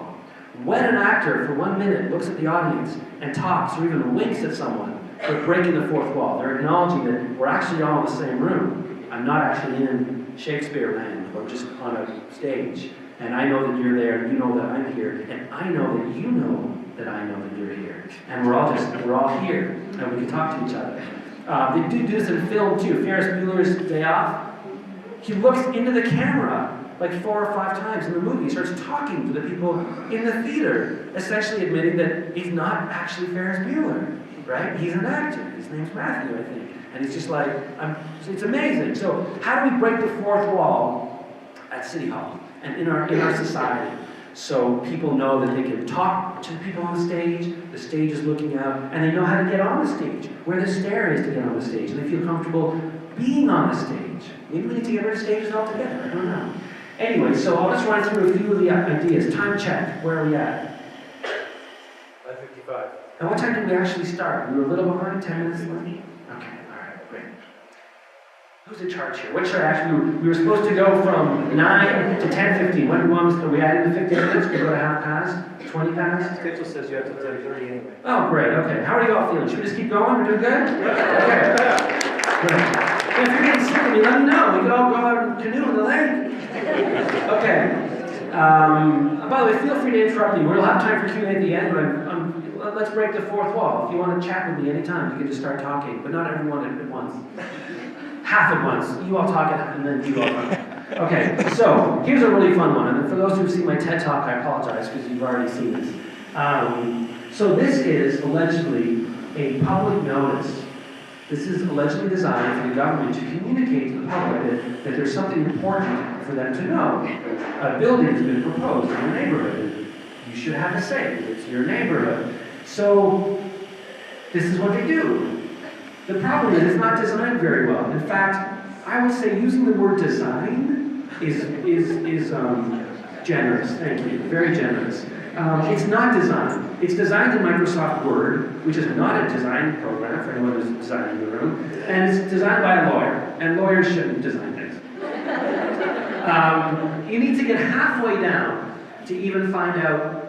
When an actor, for 1 minute, looks at the audience and talks or even winks at someone, they're breaking the fourth wall. They're acknowledging that we're actually all in the same room. I'm not actually in Shakespeare land, or just on a stage. And I know that you're there, and you know that I'm here, and I know that you know that I know that you're here. And we're all here, and we can talk to each other. They do this in film too. Ferris Bueller's Day Off. He looks into the camera like 4 or 5 times in the movie. He starts talking to the people in the theater, essentially admitting that he's not actually Ferris Bueller, right? He's an actor. His name's Matthew, I think. And he's just like, it's amazing. So how do we break the fourth wall at City Hall and in our society so people know that they can talk to the people on the stage is looking out, and they know how to get on the stage, where the stair is to get on the stage, and they feel comfortable being on the stage. Maybe we need to get rid of stages altogether, I don't know. Anyway, so I'll just run through a few of the ideas. Time check, where are we at? 5:55. And what time did we actually start? We were a little behind, 10 minutes late? Okay, all right, great. Who's in charge here? What should I actually, we were supposed to go from 9 to 10:15. When do we want to, we added the 15 minutes? We go to half past? 20 past? Schedule says you have to 10:30 anyway. Oh, great, okay. How are you all feeling? Should we just keep going? We're doing good? Okay. Great. And if you're getting sick of me, let me know. We could all go out and canoe in the lake. Okay. By the way, feel free to interrupt me. We'll have time for Q&A at the end, but let's break the fourth wall. If you want to chat with me anytime, you can just start talking, but not everyone at once. Half at once. You all talk and then you all talk. Okay, so here's a really fun one. And for those who've seen my TED Talk, I apologize because you've already seen this. So this is allegedly a public notice This is allegedly designed for the government to communicate to the public that there's something important for them to know. A building has been proposed in your neighborhood. You should have a say. It's your neighborhood. So this is what they do. The problem is it's not designed very well. In fact, I would say using the word design is generous. Thank you. Very generous. It's not designed. It's designed in Microsoft Word, which is not a design program for anyone who's designing the room, and it's designed by a lawyer, and lawyers shouldn't design things. You need to get halfway down to even find out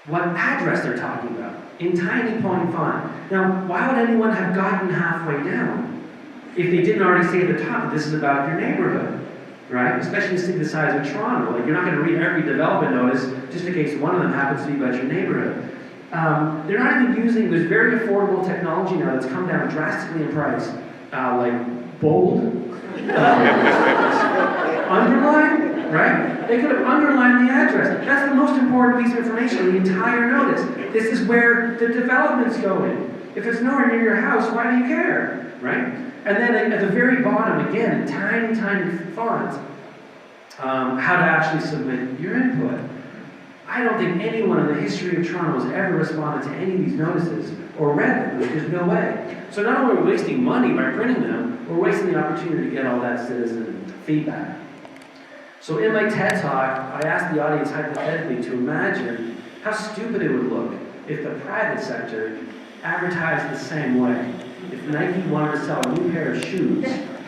what address they're talking about, in tiny point font. Now, why would anyone have gotten halfway down if they didn't already say at the top that this is about your neighborhood? Right? Especially in a city the size of Toronto. Like, you're not going to read every development notice just in case one of them happens to be about your neighborhood. They're not even using, there's very affordable technology now that's come down drastically in price. Like bold, underline, right? They could have underlined the address. That's the most important piece of information in the entire notice. This is where the development's going. If it's nowhere near your house, why do you care, right? And then at the very bottom, again, in tiny, tiny font, how to actually submit your input. I don't think anyone in the history of Toronto has ever responded to any of these notices or read them. There's no way. So not only are we wasting money by printing them, we're wasting the opportunity to get all that citizen feedback. So in my TED Talk, I asked the audience hypothetically to imagine how stupid it would look if the private sector advertised the same way. If Nike wanted to sell a new pair of shoes,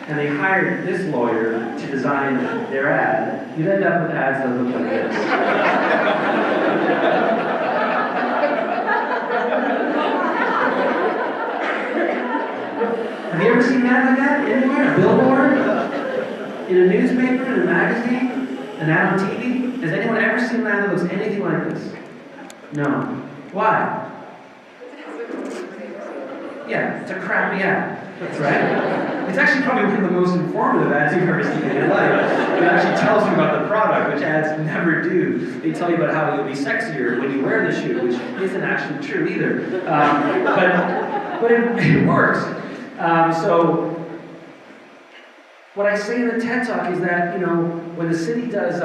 and they hired this lawyer to design their ad, you'd end up with ads that look like this. Have you ever seen an ad like that anywhere? A billboard? In a newspaper? In a magazine? An ad on TV? Has anyone ever seen an ad that looks anything like this? No. Why? Yeah, it's a crappy ad. That's right. It's actually probably one of the most informative ads you've ever seen in your life. It actually tells you about the product, which ads never do. They tell you about how you'll be sexier when you wear the shoe, which isn't actually true either. But it works. So what I say in the TED Talk is that, when the city does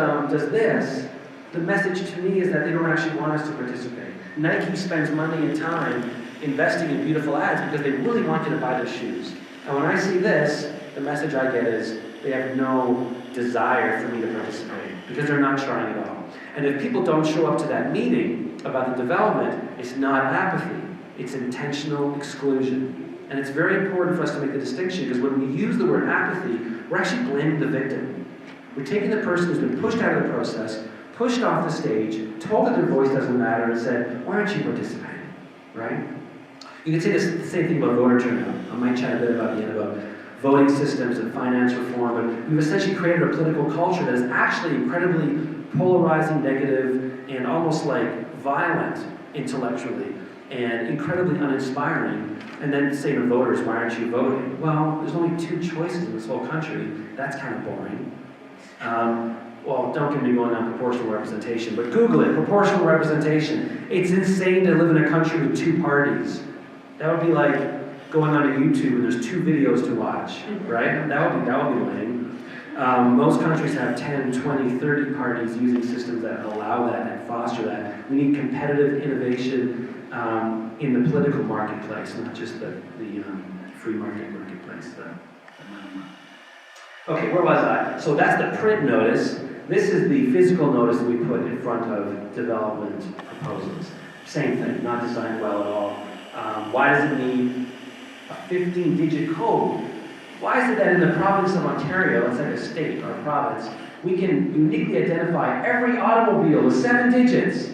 this, the message to me is that they don't actually want us to participate. Nike spends money and time investing in beautiful ads because they really want you to buy their shoes. And when I see this, the message I get is they have no desire for me to participate because they're not trying at all. And if people don't show up to that meeting about the development, it's not apathy, it's intentional exclusion. And it's very important for us to make the distinction because when we use the word apathy, we're actually blaming the victim. We're taking the person who's been pushed out of the process, pushed off the stage, told that their voice doesn't matter, and said, why aren't you participating, right? You can say the same thing about voter turnout. I might chat a bit about the end about voting systems and finance reform, but we've essentially created a political culture that is actually incredibly polarizing, negative, and almost like violent intellectually, and incredibly uninspiring. And then say to voters, why aren't you voting? Well, there's only two choices in this whole country. That's kind of boring. Well, don't get me going on proportional representation, but Google it, proportional representation. It's insane to live in a country with two parties. That would be like going onto YouTube and there's two videos to watch, right? That would be lame. Most countries have 10, 20, 30 parties using systems that allow that and foster that. We need competitive innovation in the political marketplace, not just the free marketplace. Okay, where was I? So that's the print notice. This is the physical notice that we put in front of development proposals. Same thing, not designed well at all. Why does it need a 15-digit code? Why is it that in the province of Ontario, it's like a state or a province, we can uniquely identify every automobile with 7 digits,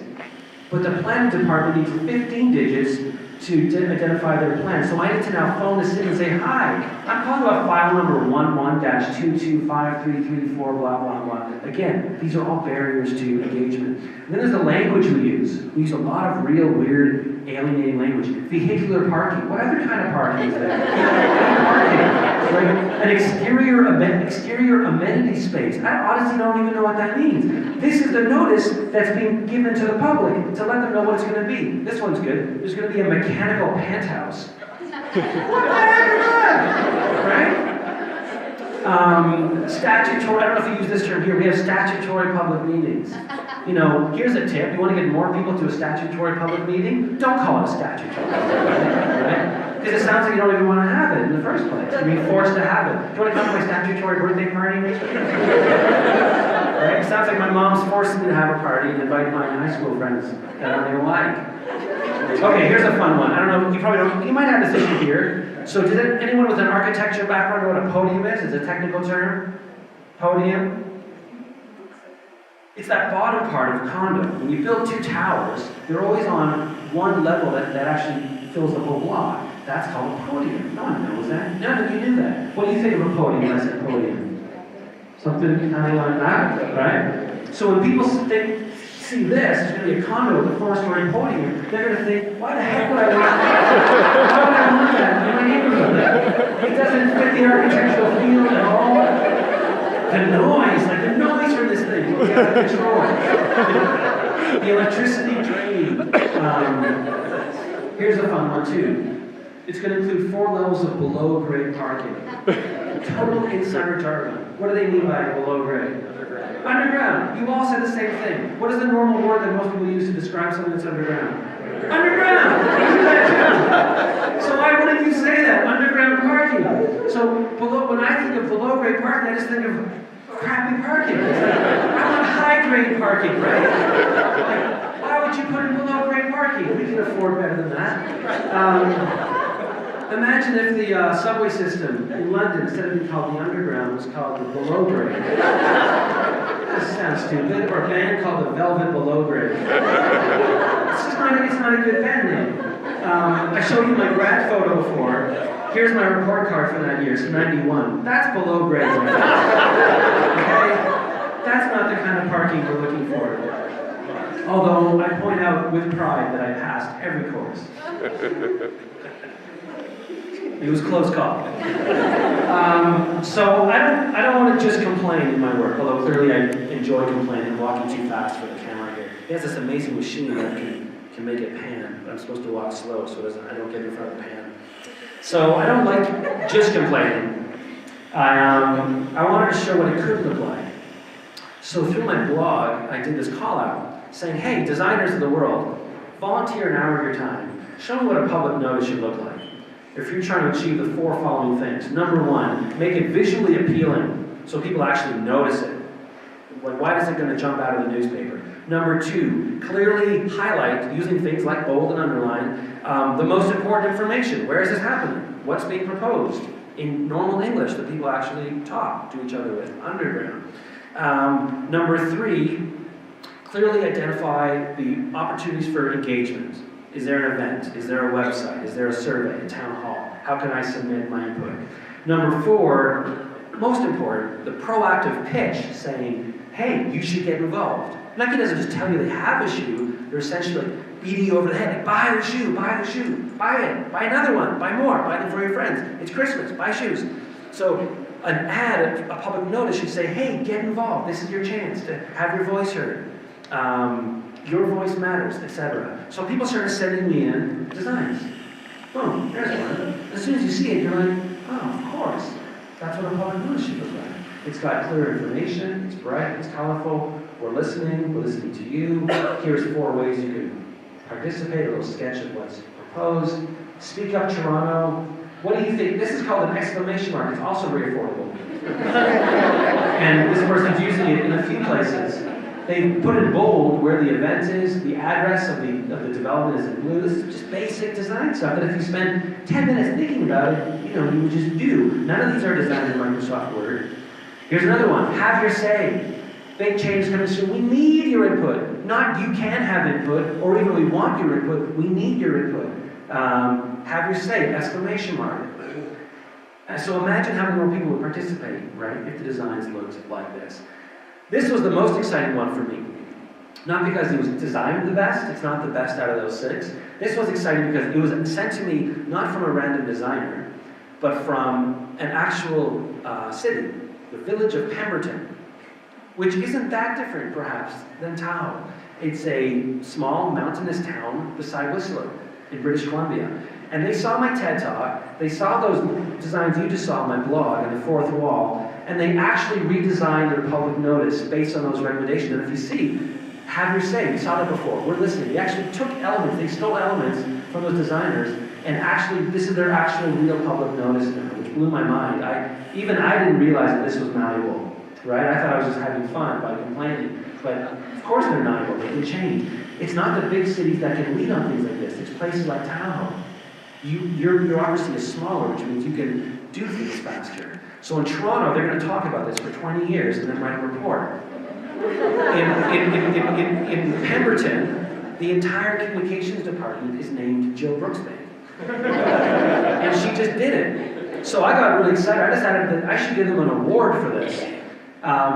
but the planning department needs 15 digits to identify their plan. So I need to now phone the city and say, hi, I'm calling about file number 11-225334, blah, blah, blah. Again, these are all barriers to engagement. And then there's the language we use. We use a lot of real, weird, alienating language. Vehicular parking. What other kind of parking is there? Parking. Right? An exterior amenity space. I honestly don't even know what that means. This is the notice that's being given to the public to let them know what it's going to be. This one's good. There's going to be a mechanical penthouse. What the heck is that? Right? Statutory, I don't know if you use this term here, we have statutory public meetings. You know, here's a tip, you want to get more people to a statutory public meeting? Don't call it a statutory public meeting, right? Because it sounds like you don't even want to have it in the first place. You're being forced to have it. Do you want to come to my statutory birthday party next week? Right? It sounds like my mom's forcing me to have a party and invite my high school friends that I don't even like. Okay, here's a fun one. I don't know, you probably don't, you might have this issue here. So does anyone with an architecture background know what a podium is? It's a technical term. Podium. It's that bottom part of a condo. When you build two towers, they're always on one level that actually fills the whole block. That's called a podium. No one knows that. None of you knew that. What do you think of a podium when I said podium? Something kind of like that, right? So when people see this, it's going to be a condo with a 4-story podium, they're going to think, why the heck would I want that? Why would I want that in my neighborhood? It doesn't fit the architectural feel at all. The noise from this thing will get out of control. The electricity draining. Here's a fun one too. It's going to include 4 levels of below-grade parking. Total insider jargon. What do they mean by below-grade? Underground. You all said the same thing. What is the normal word that most people use to describe something that's underground? Underground! You do that too. So why wouldn't you say that? Underground parking. So when I think of below-grade parking, I just think of crappy parking. I want high-grade parking, right? Like, why would you put in below-grade parking? We can afford better than that. Imagine if the subway system in London, instead of being called the Underground, was called the Below Grade. This sounds stupid. Or a band called the Velvet Below Grade. It's not a good band name. I showed you my grad photo before. Here's my report card for that year. It's 91. That's below grade. Okay? That's not the kind of parking we're looking for. Although I point out with pride that I passed every course. It was a close call. So I don't want to just complain in my work, although clearly I enjoy complaining, walking too fast for the camera here. It has this amazing machine that can make it pan, but I'm supposed to walk slow so I don't get in front of the pan. So I don't like just complaining. I wanted to show what it could look like. So through my blog, I did this call out saying, hey, designers of the world, volunteer an hour of your time. Show me what a public notice should look like. If you're trying to achieve the 4 following things. Number 1, make it visually appealing so people actually notice it. Like, why is it going to jump out of the newspaper? Number 2, clearly highlight, using things like bold and underline, the most important information. Where is this happening? What's being proposed? In normal English that people actually talk to each other with, underground. Number 3, clearly identify the opportunities for engagement. Is there an event? Is there a website? Is there a survey, a town hall? How can I submit my input? Number 4, most important, the proactive pitch saying, hey, you should get involved. Nike doesn't just tell you they have a shoe, they're essentially like beating you over the head, like, buy the shoe, buy the shoe, buy it, buy another one, buy more, buy them for your friends. It's Christmas, buy shoes. So an ad, a public notice should say, hey, get involved. This is your chance to have your voice heard. Your voice matters, etc. So people started sending me in designs. Boom, there's one. As soon as you see it, you're like, oh, of course. That's what a public notice should look like. It's got clear information, it's bright, it's colorful, we're listening to you. Here's 4 ways you can participate, a little sketch of what's proposed. Speak Up Toronto. What do you think? This is called an exclamation mark. It's also very affordable. And this person's using it in a few places. They put in bold where the event is, the address of the development is in blue. This is just basic design stuff that if you spend 10 minutes thinking about it, you would just do. None of these are designed in Microsoft Word. Here's another one. Have your say. Big changes coming soon. We need your input. Not you can have input, or even we want your input. We need your input. Have your say. Exclamation mark. So imagine how many more people would participate, right, if the designs looked like this. This was the most exciting one for me. Not because it was designed the best, it's not the best out of those 6. This was exciting because it was sent to me not from a random designer, but from an actual city, the village of Pemberton, which isn't that different, perhaps, than Tahoe. It's a small mountainous town beside Whistler. in British Columbia. And they saw my TED Talk, they saw those designs you just saw on my blog and the fourth wall, and they actually redesigned their public notice based on those recommendations. And if you see, have your say, we saw that before, we're listening. They actually took elements, they stole elements from those designers, and actually, this is their actual real public notice now, which blew my mind. I didn't realize that this was malleable, right? I thought I was just having fun by complaining, but of course they're malleable, they can change. It's not the big cities that can lead on things like this, it's places like Tahoe. Your bureaucracy is smaller, which means you can do things faster. So in Toronto, they're going to talk about this for 20 years and then write a report. In Pemberton, the entire communications department is named Jill Brooksbank. And she just did it. So I got really excited. I decided that I should give them an award for this.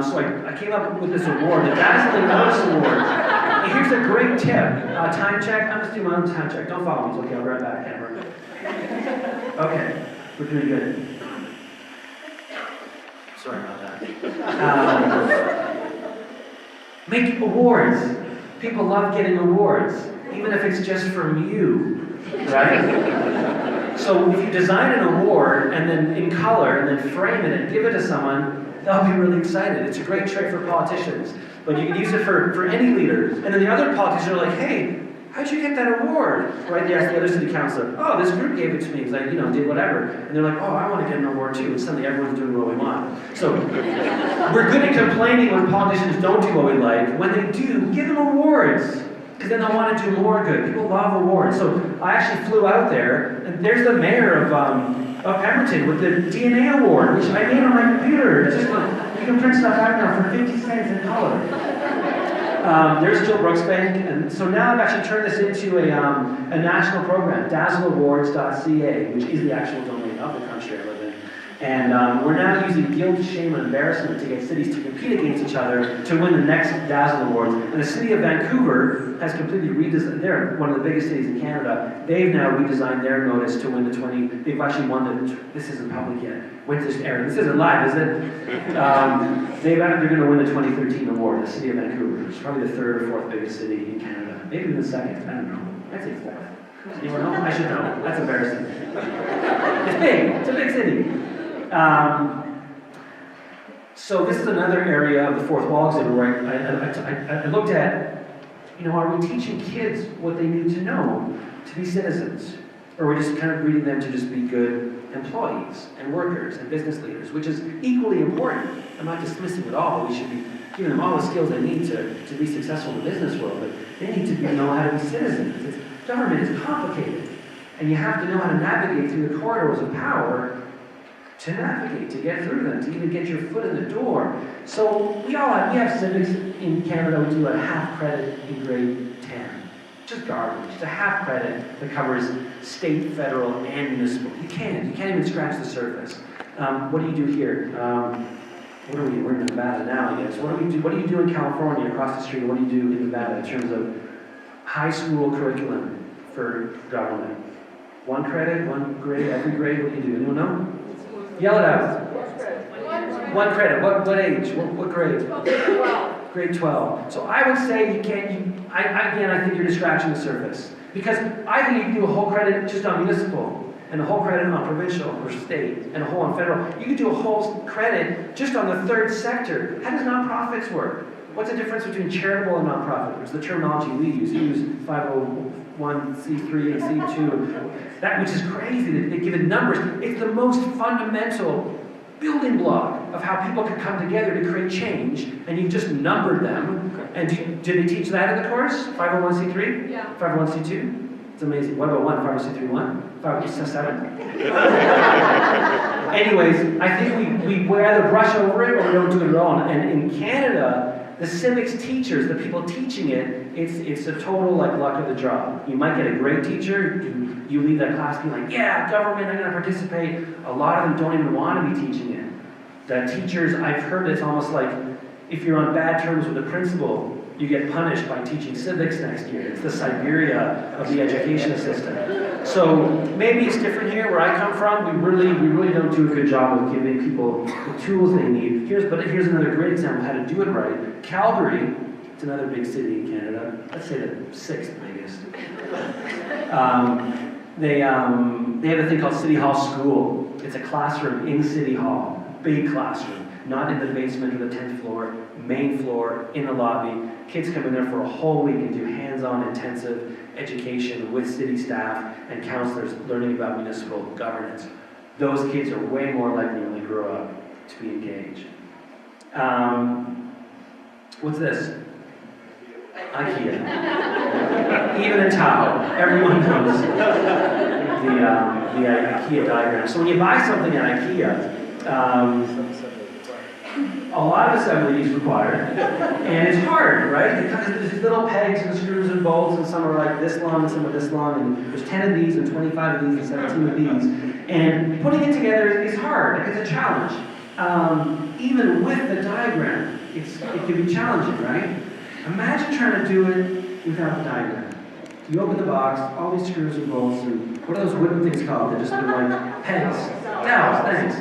So I came up with this award, the Dazzle Awards Award. And here's a great tip. Time check. I'm just doing my own time check. Don't follow me. It's okay. I'll be right back, camera. Okay. We're doing good. Sorry about that. Make awards. People love getting awards, even if it's just from you, right? So if you design an award and then in color and then frame it and give it to someone, they'll be really excited. It's a great trick for politicians, but you can use it for any leader. And then the other politicians are like, hey, how'd you get that award? Right? They ask the other city councilor, oh, this group gave it to me because I, did whatever. And they're like, oh, I want to get an award too. And suddenly everyone's doing what we want. So we're good at complaining when politicians don't do what we like. When they do, give them awards. Because then they'll want to do more good. People love awards. So I actually flew out there, and there's the mayor of Pemberton with the DNA award, which I made on my computer. It's just you can print stuff out now for 50 cents in color. There's Jill Brooksbank, and so now I've actually turned this into a national program, dazzleawards.ca, which is the actual domain of the country I live in. And we're now using guilt, shame, and embarrassment to get cities to compete against each other to win the next Dazzle Awards. And the city of Vancouver has completely redesigned, they're one of the biggest cities in Canada, they've now redesigned their notice to win the they've actually won this isn't public yet. When's this airing? This isn't live, is it? They're going to win the 2013 award, the city of Vancouver. It's probably the third or fourth biggest city in Canada. Maybe even the second, I don't know. I'd say fourth. Anyone know? I should know. That's embarrassing. It's big. It's a big city. So this is another area of the fourth wall exhibit where I looked at, are we teaching kids what they need to know to be citizens? Or are we just kind of breeding them to just be good employees and workers and business leaders, which is equally important. I'm not dismissing it all. We should be giving them all the skills they need to be successful in the business world, but they need to know how to be citizens. Government is complicated, and you have to know how to navigate through the corridors of power to navigate, to get through them, to even get your foot in the door. So we have civics in Canada. We do a half credit in grade 10. Just garbage. It's a half credit that covers state, federal, and municipal. You can't even scratch the surface. What do you do here? We're in Nevada now, I guess. What do you do in California across the street? What do you do in Nevada in terms of high school curriculum for government? One credit, one grade, every grade, what do you do? Anyone know? Yell it out. One credit. What age? What grade? 12. Grade 12. So I would say I think you're just scratching the surface. Because I think you can do a whole credit just on municipal, and a whole credit on provincial or state, and a whole on federal. You could do a whole credit just on the third sector. How does nonprofits work? What's the difference between charitable and nonprofit? Which is the terminology we use. You use 501c3 and C2. That which is crazy. They give it numbers. It's the most fundamental building block of how people can come together to create change, and you've just numbered them. And did they teach that in the course? 501c3? Yeah. 501c2? It's amazing. What about 501c3 1? 501c7? Anyways, I think we either brush over it or we don't do it at all. And in Canada, the civics teachers, the people teaching it, it's a total luck of the draw. You might get a great teacher, you leave that class being like, yeah, government, I'm going to participate. A lot of them don't even want to be teaching it. The teachers, I've heard it's almost like if you're on bad terms with the principal, you get punished by teaching civics next year. It's the Siberia of the education system. So maybe it's different here where I come from. We really don't do a good job of giving people the tools they need. Here's another great example of how to do it right. Calgary It's another big city in Canada. Let's say the 6th biggest. They have a thing called City Hall School. It's a classroom in City Hall, big classroom, not in the basement or the 10th floor, main floor, in the lobby. Kids come in there for a whole week and do hands-on intensive education with city staff and counselors learning about municipal governance. Those kids are way more likely when they grow up to be engaged. What's this? IKEA. Even in Tahoe, everyone knows the IKEA diagram. So when you buy something at IKEA, a lot of assembly is required, and it's hard, right? Because there's these little pegs and screws and bolts, and some are like this long and some are this long, and there's 10 of these and 25 of these and 17 of these. And putting it together is hard, it's a challenge. Even with the diagram, it can be challenging, right? Imagine trying to do it without the diagram. You open the box, all these screws and bolts, and what are those wooden things called? They're just like pegs. Dowels, thanks.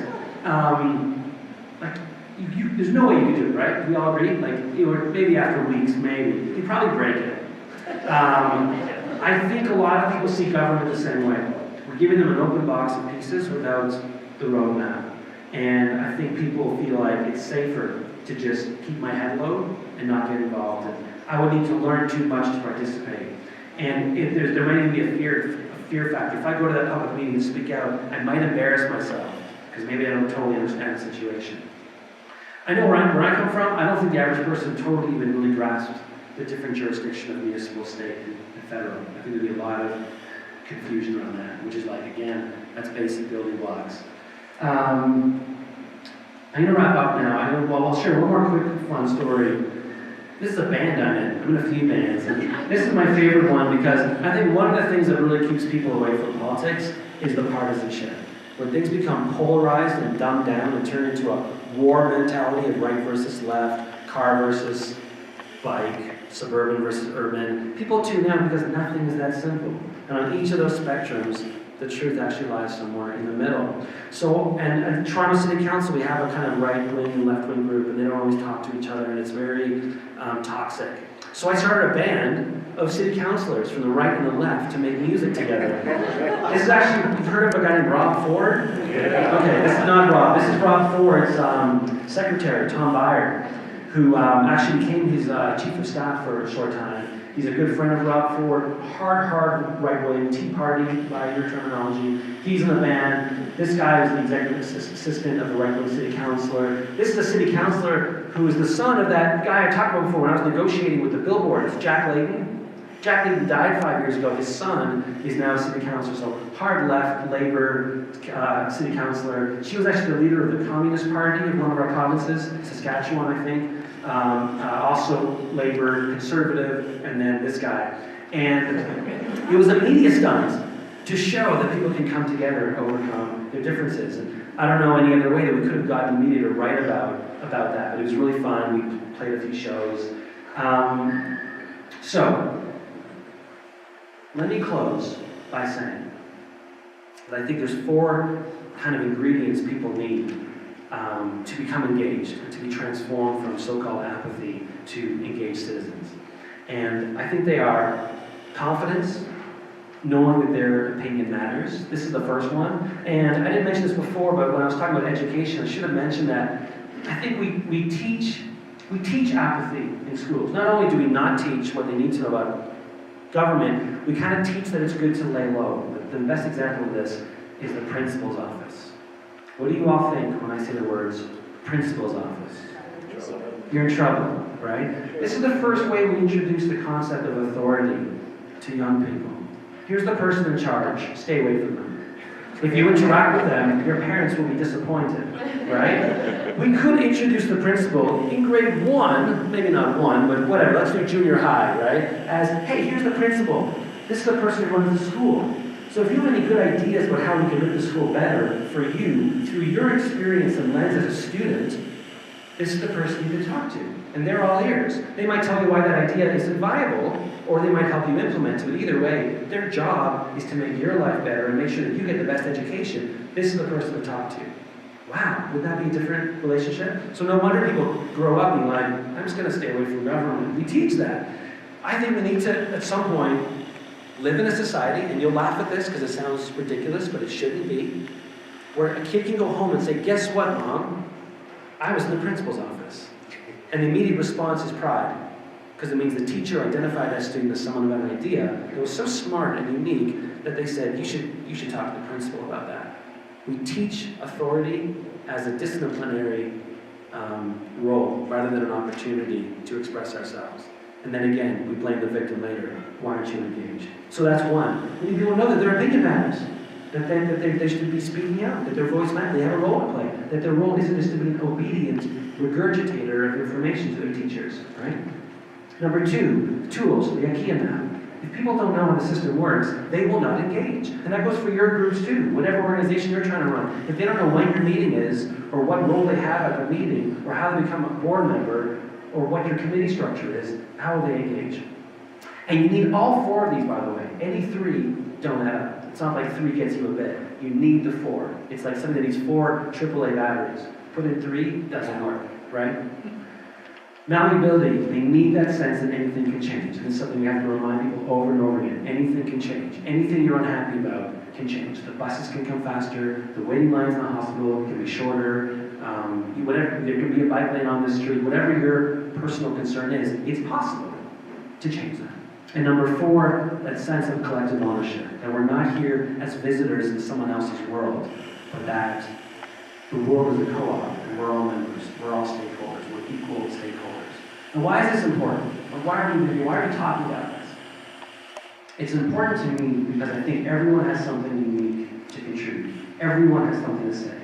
There's no way you could do it, right? We all agree? Maybe after weeks, maybe. You'd probably break it. I think a lot of people see government the same way. We're giving them an open box of pieces without the roadmap. And I think people feel like it's safer to just keep my head low and not get involved. And I would need to learn too much to participate. And if there might even be a fear factor. If I go to that public meeting and speak out, I might embarrass myself because maybe I don't totally understand the situation. I know where I come from, I don't think the average person totally even really grasps the different jurisdiction of municipal, state, and federal. I think there'd be a lot of confusion around that, which is like, again, that's basic building blocks. I'm going to wrap up now. I'll share one more quick fun story. This is a band I'm in. I'm in a few bands. And this is my favorite one because I think one of the things that really keeps people away from politics is the partisanship. When things become polarized and dumbed down and turn into a war mentality of right versus left, car versus bike, suburban versus urban, people tune out because nothing is that simple. And on each of those spectrums, the truth actually lies somewhere in the middle. So, and at Toronto City Council, we have a kind of right-wing and left-wing group, and they don't always talk to each other, and it's very toxic. So I started a band of city councilors from the right and the left to make music together. This is actually, you've heard of a guy named Rob Ford? Okay, this is not Rob. This is Rob Ford's secretary, Tom Byer, who actually became his chief of staff for a short time. He's a good friend of Rob Ford, hard right-wing, Tea Party by your terminology. He's in the band. This guy is the executive assistant of the right-wing city councilor. This is a city councilor who is the son of that guy I talked about before when I was negotiating with the billboard. It's Jack Layton. Jack Layton died 5 years ago. His son is now a city councilor, so hard left, Labour city councilor. She was actually the leader of the Communist Party of one of our provinces, Saskatchewan, I think. Also Labour, Conservative, and then this guy. And it was a media stunt to show that people can come together and overcome their differences. And I don't know any other way that we could have gotten the media to write about that, but it was really fun. We played a few shows. So, let me close by saying that I think there's 4 kind of ingredients people need to become engaged, and to be transformed from so-called apathy to engaged citizens. And I think they are confidence, knowing that their opinion matters. This is the first one. And I didn't mention this before, but when I was talking about education, I should have mentioned that I think we teach apathy in schools. Not only do we not teach what they need to know about government, we kind of teach that it's good to lay low. The best example of this is the principal's office. What do you all think when I say the words principal's office? You're in trouble, right? This is the first way we introduce the concept of authority to young people. Here's the person in charge. Stay away from them. If you interact with them, your parents will be disappointed, right? We could introduce the principal in grade 1, maybe not 1, but whatever, let's do junior high, right? As, hey, here's the principal. This is the person who runs the school. So if you have any good ideas about how we can make the school better for you, through your experience and lens as a student, this is the person you can talk to. And they're all ears. They might tell you why that idea isn't viable, or they might help you implement it. But either way, their job is to make your life better and make sure that you get the best education. This is the person to talk to. Wow, would that be a different relationship? So no wonder people grow up being like, I'm just going to stay away from government. We teach that. I think we need to, at some point, live in a society, and you'll laugh at this because it sounds ridiculous, but it shouldn't be, where a kid can go home and say, guess what, Mom? I was in the principal's office. And the immediate response is pride, because it means the teacher identified that student as someone who had an idea that was so smart and unique that they said, you should talk to the principal about that. We teach authority as a disciplinary role rather than an opportunity to express ourselves. And then again, we blame the victim later. Why aren't you engaged? So that's one. We need people to know that their opinion matters, that they should be speaking out, that their voice matters, they have a role to play, that their role isn't just to be an obedient regurgitator of information to their teachers, right? Number two, tools, the IKEA map. If people don't know how the system works, they will not engage. And that goes for your groups too, whatever organization you're trying to run. If they don't know when your meeting is, or what role they have at the meeting, or how to become a board member, or what your committee structure is, how will they engage? And you need all four of these, by the way. Any three don't add up. It's not like 3 gets you a bit. You need the 4. It's like something that needs 4 AAA batteries. Put in 3, doesn't work, right? Malleability, they need that sense that anything can change. And it's something we have to remind people over and over again. Anything can change. Anything you're unhappy about can change. The buses can come faster, the waiting lines in the hospital can be shorter, whatever, there can be a bike lane on the street, whatever your personal concern is, it's possible to change that. And number 4, that sense of collective ownership. That we're not here as visitors in someone else's world, but that the world is a co-op, and we're all members, we're all stakeholders, we're equal stakeholders. And why is this important? Or why are we talking about this? It's important to me because I think everyone has something unique to contribute. Everyone has something to say.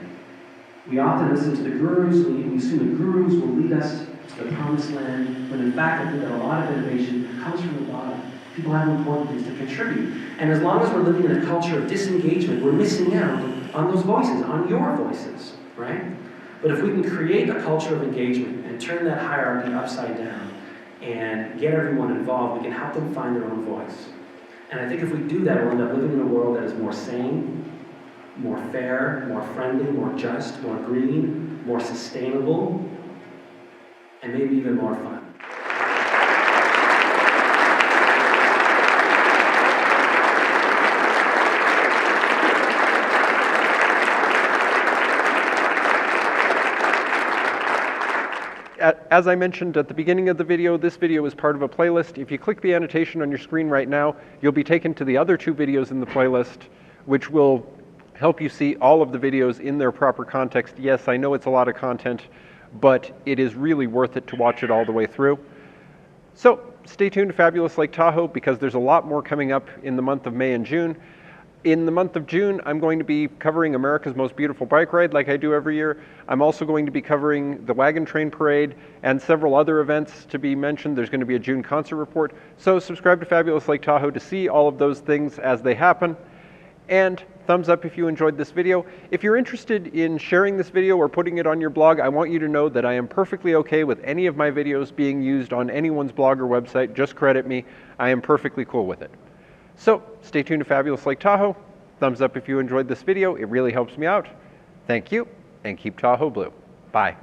We often listen to the gurus, we assume the gurus will lead us to the promised land, when in fact I think that a lot of innovation comes from the bottom. People have important things to contribute. And as long as we're living in a culture of disengagement, we're missing out on those voices, on your voices, right? But if we can create a culture of engagement and turn that hierarchy upside down and get everyone involved, we can help them find their own voice. And I think if we do that, we'll end up living in a world that is more sane, more fair, more friendly, more just, more green, more sustainable, and maybe even more fun. As I mentioned at the beginning of the video, this video is part of a playlist. If you click the annotation on your screen right now, you'll be taken to the other 2 videos in the playlist, which will help you see all of the videos in their proper context. Yes, I know it's a lot of content, but it is really worth it to watch it all the way through. So stay tuned to Fabulous Lake Tahoe, because there's a lot more coming up in the month of May and June. In the month of June, I'm going to be covering America's Most Beautiful Bike Ride like I do every year. I'm also going to be covering the Wagon Train Parade and several other events to be mentioned. There's going to be a June concert report. So subscribe to Fabulous Lake Tahoe to see all of those things as they happen. And thumbs up if you enjoyed this video. If you're interested in sharing this video or putting it on your blog, I want you to know that I am perfectly okay with any of my videos being used on anyone's blog or website. Just credit me. I am perfectly cool with it. So stay tuned to Fabulous Lake Tahoe. Thumbs up if you enjoyed this video. It really helps me out. Thank you, and keep Tahoe blue. Bye.